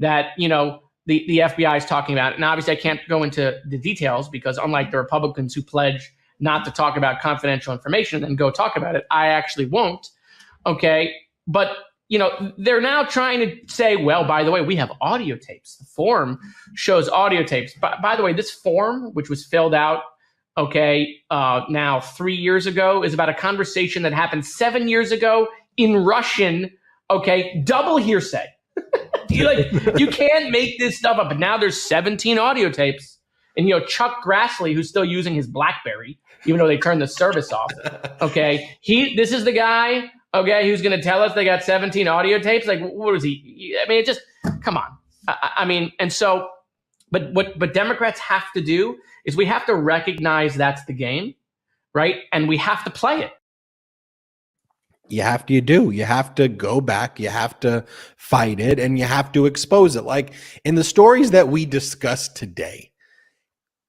that, the FBI is talking about. And obviously I can't go into the details because, unlike the Republicans who pledge not to talk about confidential information and go talk about it, I actually won't. Okay. But, they're now trying to say, well, by the way, we have audio tapes. The form shows audio tapes. By the way, this form, which was filled out, now 3 years ago, is about a conversation that happened 7 years ago in Russian, double hearsay. You can't make this stuff up. And now there's 17 audio tapes. And, Chuck Grassley, who's still using his BlackBerry, even though they turned the service off. Okay. This is the guy, okay, who's going to tell us they got 17 audio tapes. Like, what is he? I mean, it just, come on. But what Democrats have to do is we have to recognize that's the game, right? And we have to play it. You have to go back, you have to fight it, and you have to expose it. Like in the stories that we discussed today,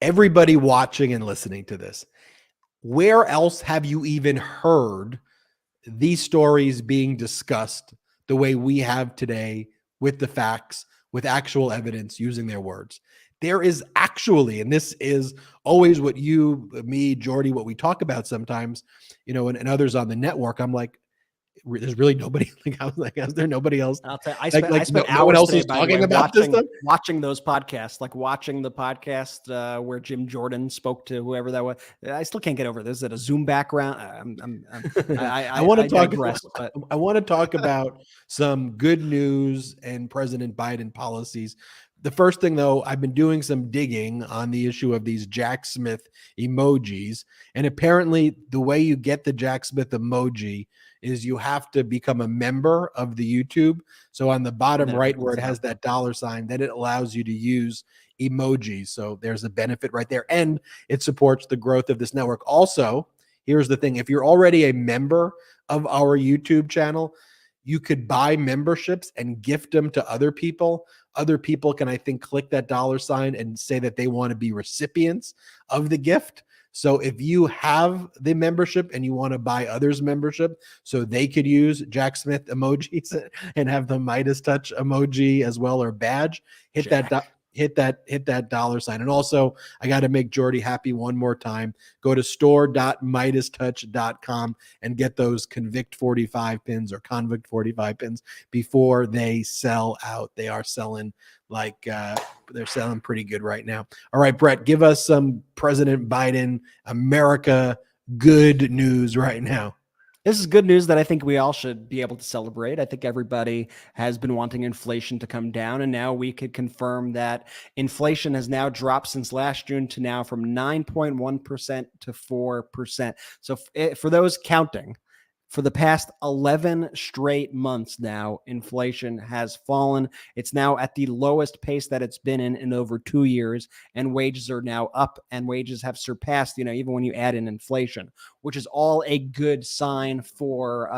everybody watching and listening to this, where else have you even heard these stories being discussed the way we have today, with the facts, with actual evidence, using their words? There is actually, and this is always what you, me, Jordy, what we talk about sometimes, and others on the network. I'm like, there's really nobody. I was like, is there nobody else? I'll tell you, I spent hours no one else today, is talking about this stuff? Watching those podcasts, like watching the podcast where Jim Jordan spoke to whoever that was. I still can't get over this. Is it a Zoom background? I want to talk. I want to talk about some good news and President Biden policies. The first thing, though, I've been doing some digging on the issue of these Jack Smith emojis, and apparently the way you get the Jack Smith emoji is you have to become a member of the YouTube. So on the bottom right where it has that $sign, then it allows you to use emojis. So there's a benefit right there, and it supports the growth of this network. Also, here's the thing. If you're already a member of our YouTube channel, you could buy memberships and gift them to other people. Other people can, I think, click that $sign and say that they want to be recipients of the gift. So if you have the membership and you want to buy others' membership so they could use Jack Smith emojis and have the MeidasTouch emoji as well, or badge, hit that $sign. And also, I got to make Jordy happy one more time. Go to store.MeidasTouch.com and get those Convict 45 pins or Convict 45 pins before they sell out. They are selling they're selling pretty good right now. All right, Brett, give us some President Biden, America good news right now. This is good news that I think we all should be able to celebrate. I think everybody has been wanting inflation to come down, and now we could confirm that inflation has now dropped since last June to now from 9.1% to 4%. So for those counting, for the past 11 straight months now, inflation has fallen. It's now at the lowest pace that it's been in over 2 years, and wages are now up, and wages have surpassed, even when you add in inflation, which is all a good sign for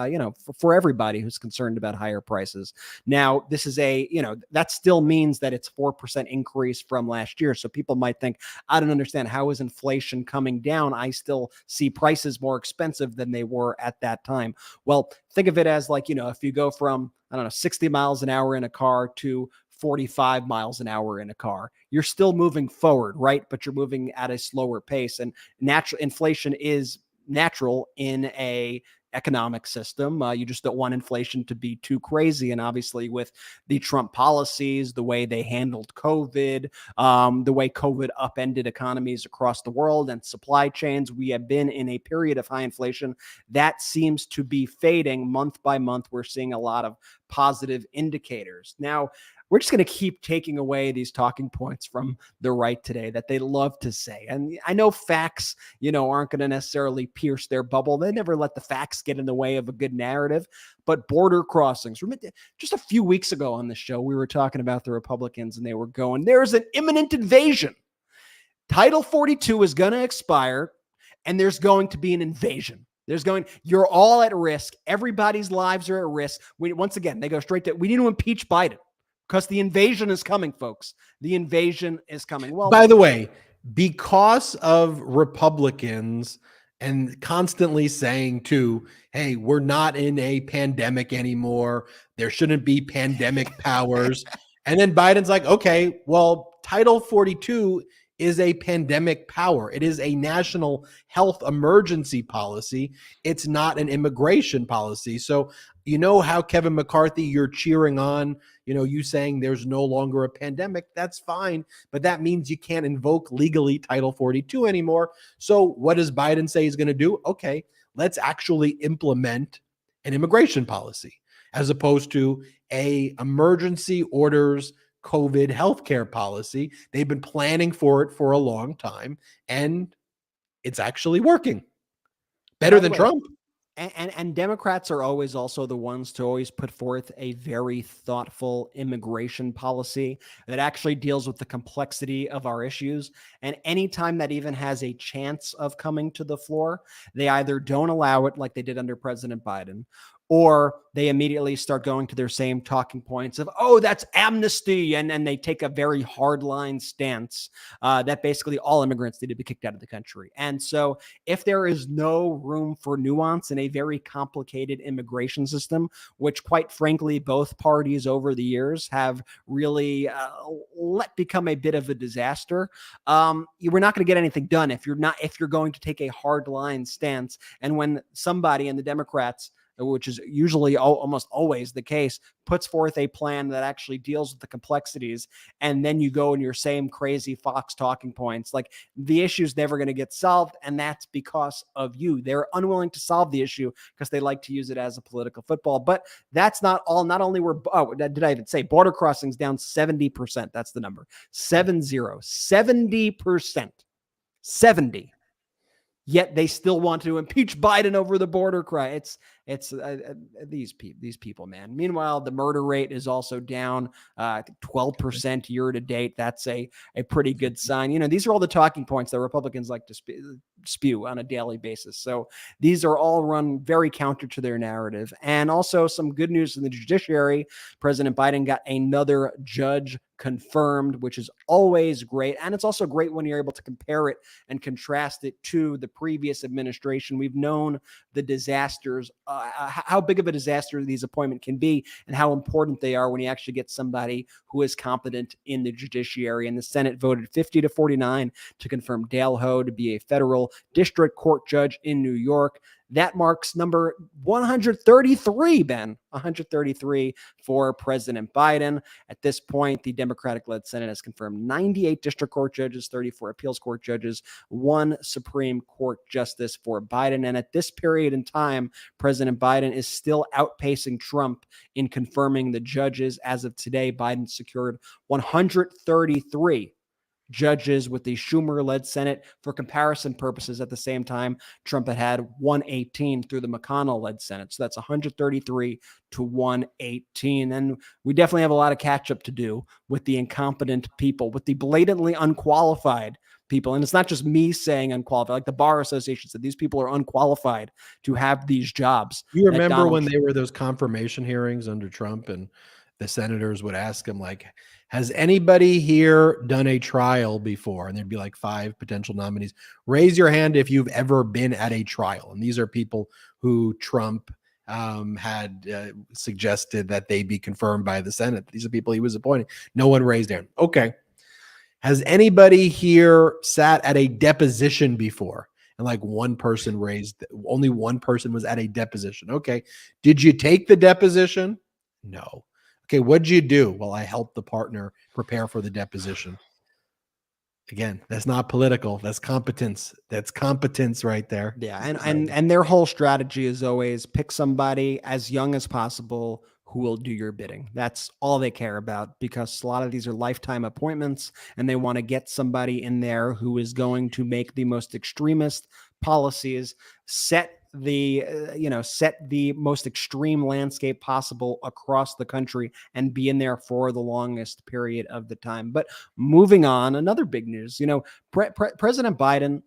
everybody who's concerned about higher prices. Now, this is that still means that it's 4% increase from last year. So people might think, I don't understand, how is inflation coming down? I still see prices more expensive than they were at that time. Well, think of it as if you go from, 60 miles an hour in a car to 45 miles an hour in a car, you're still moving forward, right? But you're moving at a slower pace, and natural inflation is natural in a economic system. You just don't want inflation to be too crazy. And obviously with the Trump policies, the way they handled COVID, the way COVID upended economies across the world and supply chains, we have been in a period of high inflation that seems to be fading month by month. We're seeing a lot of positive indicators. Now, we're just going to keep taking away these talking points from the right today that they love to say. And I know facts, aren't going to necessarily pierce their bubble. They never let the facts get in the way of a good narrative. But border crossings, remember, just a few weeks ago on the show, we were talking about the Republicans, and they were going, there's an imminent invasion. Title 42 is going to expire, and there's going to be an invasion. You're all at risk. Everybody's lives are at risk. Once again, they go straight to, we need to impeach Biden. Because the invasion is coming, folks. The invasion is coming. Well, by the way, because of Republicans and constantly saying too, hey, we're not in a pandemic anymore. There shouldn't be pandemic powers. And then Biden's like, okay, well, Title 42 is a pandemic power. It is a national health emergency policy. It's not an immigration policy. So how Kevin McCarthy, you're cheering on, you saying there's no longer a pandemic, that's fine. But that means you can't invoke legally Title 42 anymore. So what does Biden say he's going to do? Okay, let's actually implement an immigration policy. as opposed to a emergency orders COVID healthcare policy. They've been planning for it for a long time, and it's actually working better By the than way, Trump. And Democrats are always also the ones to always put forth a very thoughtful immigration policy that actually deals with the complexity of our issues. And anytime that even has a chance of coming to the floor, they either don't allow it like they did under President Biden, or they immediately start going to their same talking points of, oh, that's amnesty. And they take a very hardline stance that basically all immigrants need to be kicked out of the country. And so if there is no room for nuance in a very complicated immigration system, which quite frankly, both parties over the years have really let become a bit of a disaster, we're not going to get anything done if you're going to take a hardline stance. And when somebody in the Democrats, which is usually almost always the case, puts forth a plan that actually deals with the complexities, and then you go in your same crazy Fox talking points, like the issue's never going to get solved, and that's because of you. They're unwilling to solve the issue because they like to use it as a political football. But that's not all. Not only were, did I even say border crossings down 70%? That's the number. 70%. 70. Yet they still want to impeach Biden over the border cry. It's these people, man. Meanwhile, the murder rate is also down, I think 12% year to date. That's a pretty good sign. These are all the talking points that Republicans like to spew on a daily basis. So these are all run very counter to their narrative. And also some good news in the judiciary. President Biden got another judge confirmed, which is always great. And it's also great when you're able to compare it and contrast it to the previous administration. We've known the disasters, how big of a disaster these appointments can be, and how important they are when you actually get somebody who is competent in the judiciary. And the Senate voted 50-49 to confirm Dale Ho to be a federal district court judge in New York. That marks number 133, Ben. 133 for President Biden. At this point, the Democratic-led Senate has confirmed 98 district court judges, 34 appeals court judges, 1 Supreme Court justice for Biden. And at this period in time, President Biden is still outpacing Trump in confirming the judges. As of today, Biden secured 133 judges with the Schumer-led Senate. For comparison purposes, at the same time, Trump had 118 through the McConnell-led Senate. So that's 133 to 118. And we definitely have a lot of catch-up to do with the incompetent people, with the blatantly unqualified people. And it's not just me saying unqualified. Like the Bar Association said, these people are unqualified to have these jobs. You remember when they were those confirmation hearings under Trump, and the senators would ask him, like, has anybody here done a trial before? And there'd be like 5 potential nominees. Raise your hand if you've ever been at a trial. And these are people who Trump had suggested that they be confirmed by the Senate. These are people he was appointing. No one raised their hand. Okay. Has anybody here sat at a deposition before? And like only one person was at a deposition. Okay. Did you take the deposition? No. Okay, what'd you do? Well, I helped the partner prepare for the deposition. Again, that's not political. That's competence. That's competence right there. Yeah, and their whole strategy is always pick somebody as young as possible who will do your bidding. That's all they care about, because a lot of these are lifetime appointments, and they want to get somebody in there who is going to make the most extremist policies, set the most extreme landscape possible across the country, and be in there for the longest period of the time. But moving on, another big news, President Biden,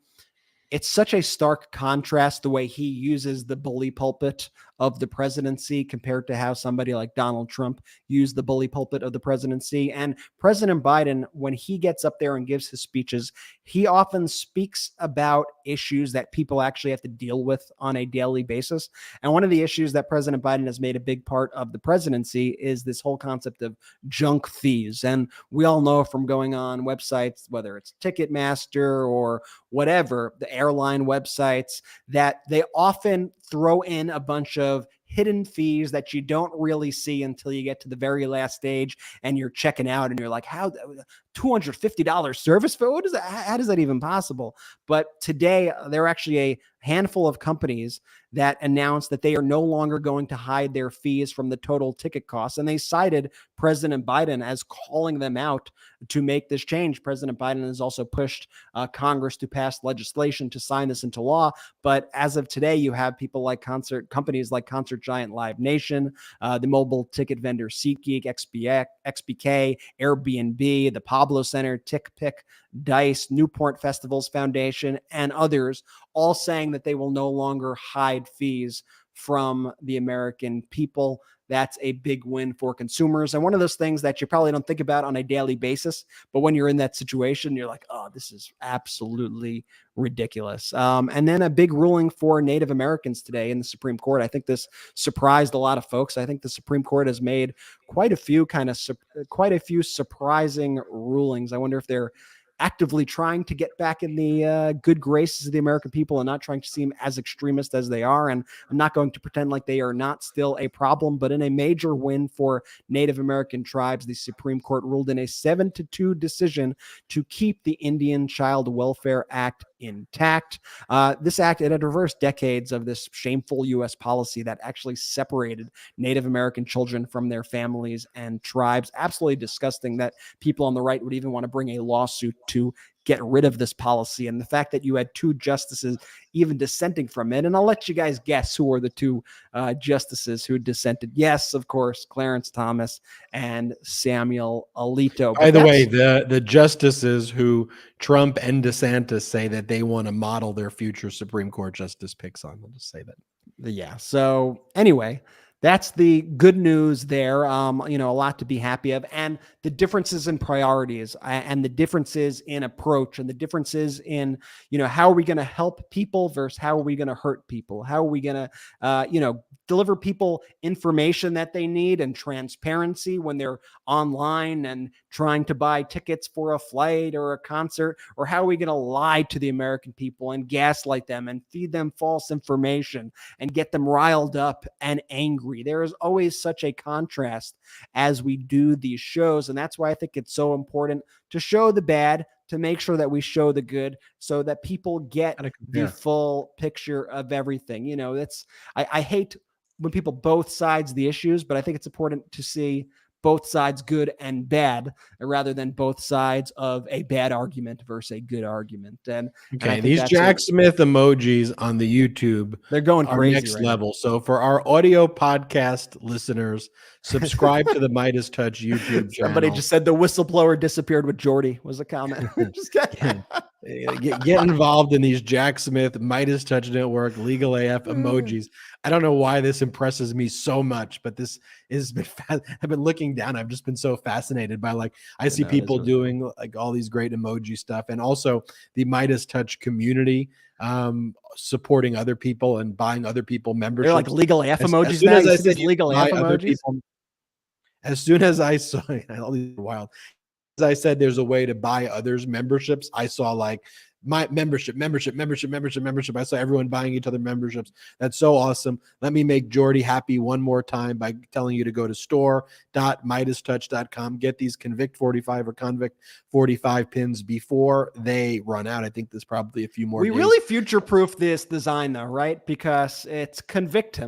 it's such a stark contrast the way he uses the bully pulpit of the presidency compared to how somebody like Donald Trump used the bully pulpit of the presidency. And President Biden, when he gets up there and gives his speeches, he often speaks about issues that people actually have to deal with on a daily basis. And one of the issues that President Biden has made a big part of the presidency is this whole concept of junk fees. And we all know from going on websites, whether it's Ticketmaster or whatever, the airline websites, that they often throw in a bunch of hidden fees that you don't really see until you get to the very last stage and you're checking out and you're like, how $250 service fee? What is that? How is that even possible? But today there are actually a handful of companies that announced that they are no longer going to hide their fees from the total ticket costs. And they cited President Biden as calling them out to make this change. President Biden has also pushed Congress to pass legislation to sign this into law. But as of today, you have people like companies like Concert Giant Live Nation, the mobile ticket vendor SeatGeek, XBK, Airbnb, the Pablo Center, TickPick, Dice, Newport Festivals Foundation, and others, all saying that they will no longer hide fees from the American people. That's a big win for consumers. And one of those things that you probably don't think about on a daily basis, but when you're in that situation, you're like, oh, this is absolutely ridiculous. And then a big ruling for Native Americans today in the Supreme Court. I think this surprised a lot of folks. I think the Supreme Court has made quite a few surprising rulings. I wonder if they're actively trying to get back in the good graces of the American people and not trying to seem as extremist as they are. And I'm not going to pretend like they are not still a problem, but in a major win for Native American tribes, the Supreme Court ruled in a 7-2 decision to keep the Indian Child Welfare Act intact. This act, it had reversed decades of this shameful U.S. policy that actually separated Native American children from their families and tribes. Absolutely disgusting that people on the right would even want to bring a lawsuit to get rid of this policy. And the fact that you had two justices even dissenting from it. And I'll let you guys guess who are the two justices who dissented. Yes, of course, Clarence Thomas and Samuel Alito. By the way, the justices who Trump and DeSantis say that they want to model their future Supreme Court justice picks on. We'll just say that. Yeah. So anyway, that's the good news there. A lot to be happy of, and the differences in priorities and the differences in approach and the differences in, how are we going to help people versus how are we going to hurt people? How are we going to, deliver people information that they need and transparency when they're online and trying to buy tickets for a flight or a concert? Or how are we going to lie to the American people and gaslight them and feed them false information and get them riled up and angry? There is always such a contrast as we do these shows. And that's why I think it's so important to show the bad, to make sure that we show the good so that people get the full picture of everything. I hate when people both sides the issues, but I think it's important to see both sides good and bad rather than both sides of a bad argument versus a good argument. And these Jack Smith emojis on the YouTube, they're going crazy next level. So for our audio podcast listeners, subscribe to the MeidasTouch YouTube channel. Somebody just said the whistleblower disappeared with Jordy was a comment. Just kidding. Get involved in these Jack Smith, MeidasTouch Network, Legal AF emojis. I don't know why this impresses me so much, but this has been I've been looking down. I've just been so fascinated by I see people doing all these great emoji stuff, and also the MeidasTouch community supporting other people and buying other people memberships. They're like Legal AF emojis. As soon as I said Legal AF emojis. As soon as I saw all these wild. As I said, there's a way to buy others memberships. I saw my membership. I saw everyone buying each other memberships. That's so awesome. Let me make Jordy happy one more time by telling you to go to store.MeidasTouch.com. Get these Convict 45 or Convict 45 pins before they run out. I think there's probably a few more. We really future-proof this design though, right? Because it's Convict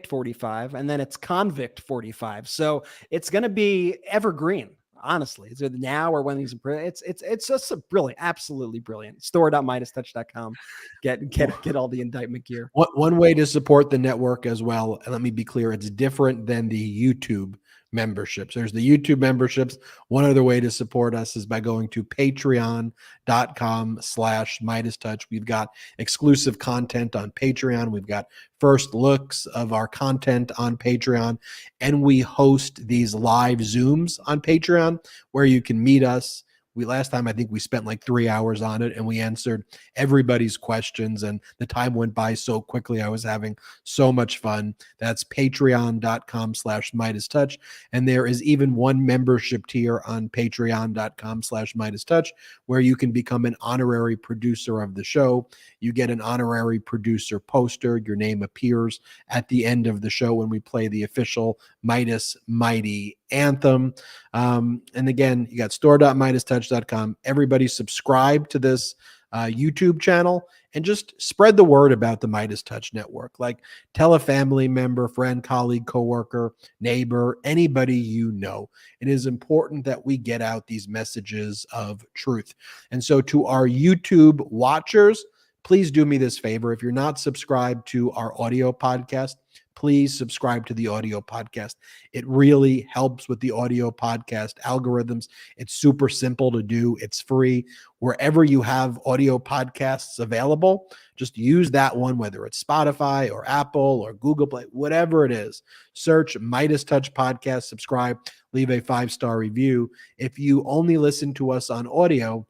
45, and then it's Convict 45. So it's going to be evergreen. Honestly, it's either now or when these it's just brilliant, absolutely brilliant. Store.MeidasTouch.com. Get all the indictment gear. One way to support the network as well, and let me be clear, it's different than the YouTube memberships. There's the YouTube memberships. One other way to support us is by going to patreon.com/MeidasTouch. We've got exclusive content on Patreon. We've got first looks of our content on Patreon, and we host these live Zooms on Patreon where you can meet us. Last time, I think we spent like 3 hours on it, and we answered everybody's questions, and the time went by so quickly. I was having so much fun. That's patreon.com/MeidasTouch. And there is even one membership tier on patreon.com/MeidasTouch, where you can become an honorary producer of the show. You get an honorary producer poster. Your name appears at the end of the show when we play the official Meidas Mighty anthem. And again, you got store.MeidasTouch.com. Everybody subscribe to this YouTube channel and just spread the word about the MeidasTouch Network. Like, tell a family member, friend, colleague, coworker, neighbor, anybody you know. It is important that we get out these messages of truth. And so to our YouTube watchers, please do me this favor. If you're not subscribed to our audio podcast, please subscribe to the audio podcast. It really helps with the audio podcast algorithms. It's super simple to do. It's free. Wherever you have audio podcasts available, just use that one, whether it's Spotify or Apple or Google Play, whatever it is. Search MeidasTouch Podcast, subscribe, leave a 5-star review. If you only listen to us on audio,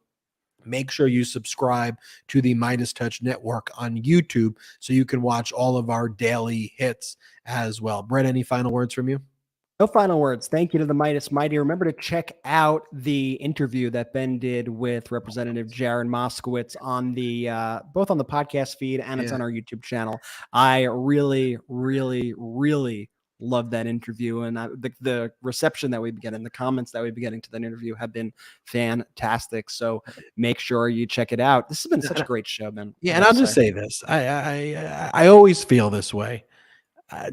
make sure you subscribe to the MeidasTouch Network on YouTube so you can watch all of our daily hits as well. Brett, any final words from you? No final words. Thank you to the Meidas Mighty. Remember to check out the interview that Ben did with Representative Jaron Moskowitz on the both on the podcast feed and it's on our YouTube channel. I really, really, really love that interview, and the reception that we've been getting, the comments that we've been getting to that interview have been fantastic. So make sure you check it out. This has been such a great show, man. Yeah, and I'll just say this: I always feel this way. I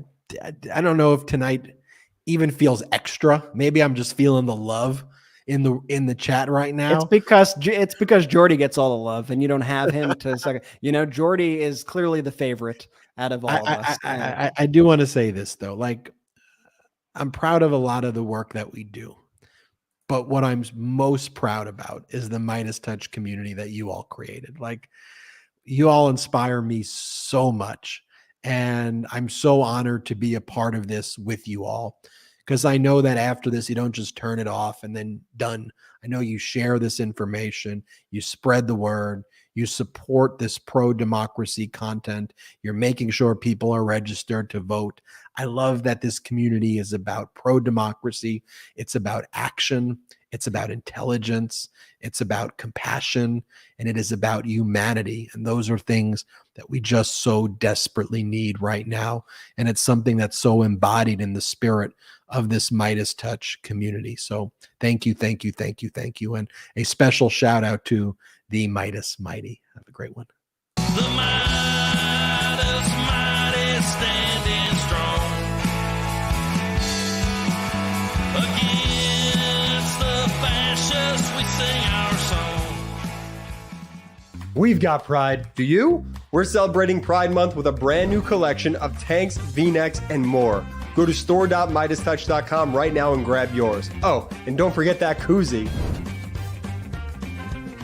don't know if tonight even feels extra. Maybe I'm just feeling the love in the chat right now. It's because Jordy gets all the love, and you don't have him to second. You know, Jordy is clearly the favorite out of all of us. I do want to say this though, like, I'm proud of a lot of the work that we do, but what I'm most proud about is the MeidasTouch community that you all created. Like, you all inspire me so much, and I'm so honored to be a part of this with you all, because I know that after this, you don't just turn it off and then done. I know you share this information, you spread the word, you support this pro-democracy content. You're making sure people are registered to vote. I love that this community is about pro-democracy. It's about action. It's about intelligence. It's about compassion. And it is about humanity. And those are things that we just so desperately need right now. And it's something that's so embodied in the spirit of this MeidasTouch community. So thank you, thank you, thank you, thank you. And a special shout out to the Meidas Mighty. Have a great one. The Meidas Mighty standing strong against the fascists. We sing our song. We've got pride. Do you? We're celebrating Pride Month with a brand new collection of tanks, V-necks, and more. Go to store.MeidasTouch.com right now and grab yours. Oh, and don't forget that koozie.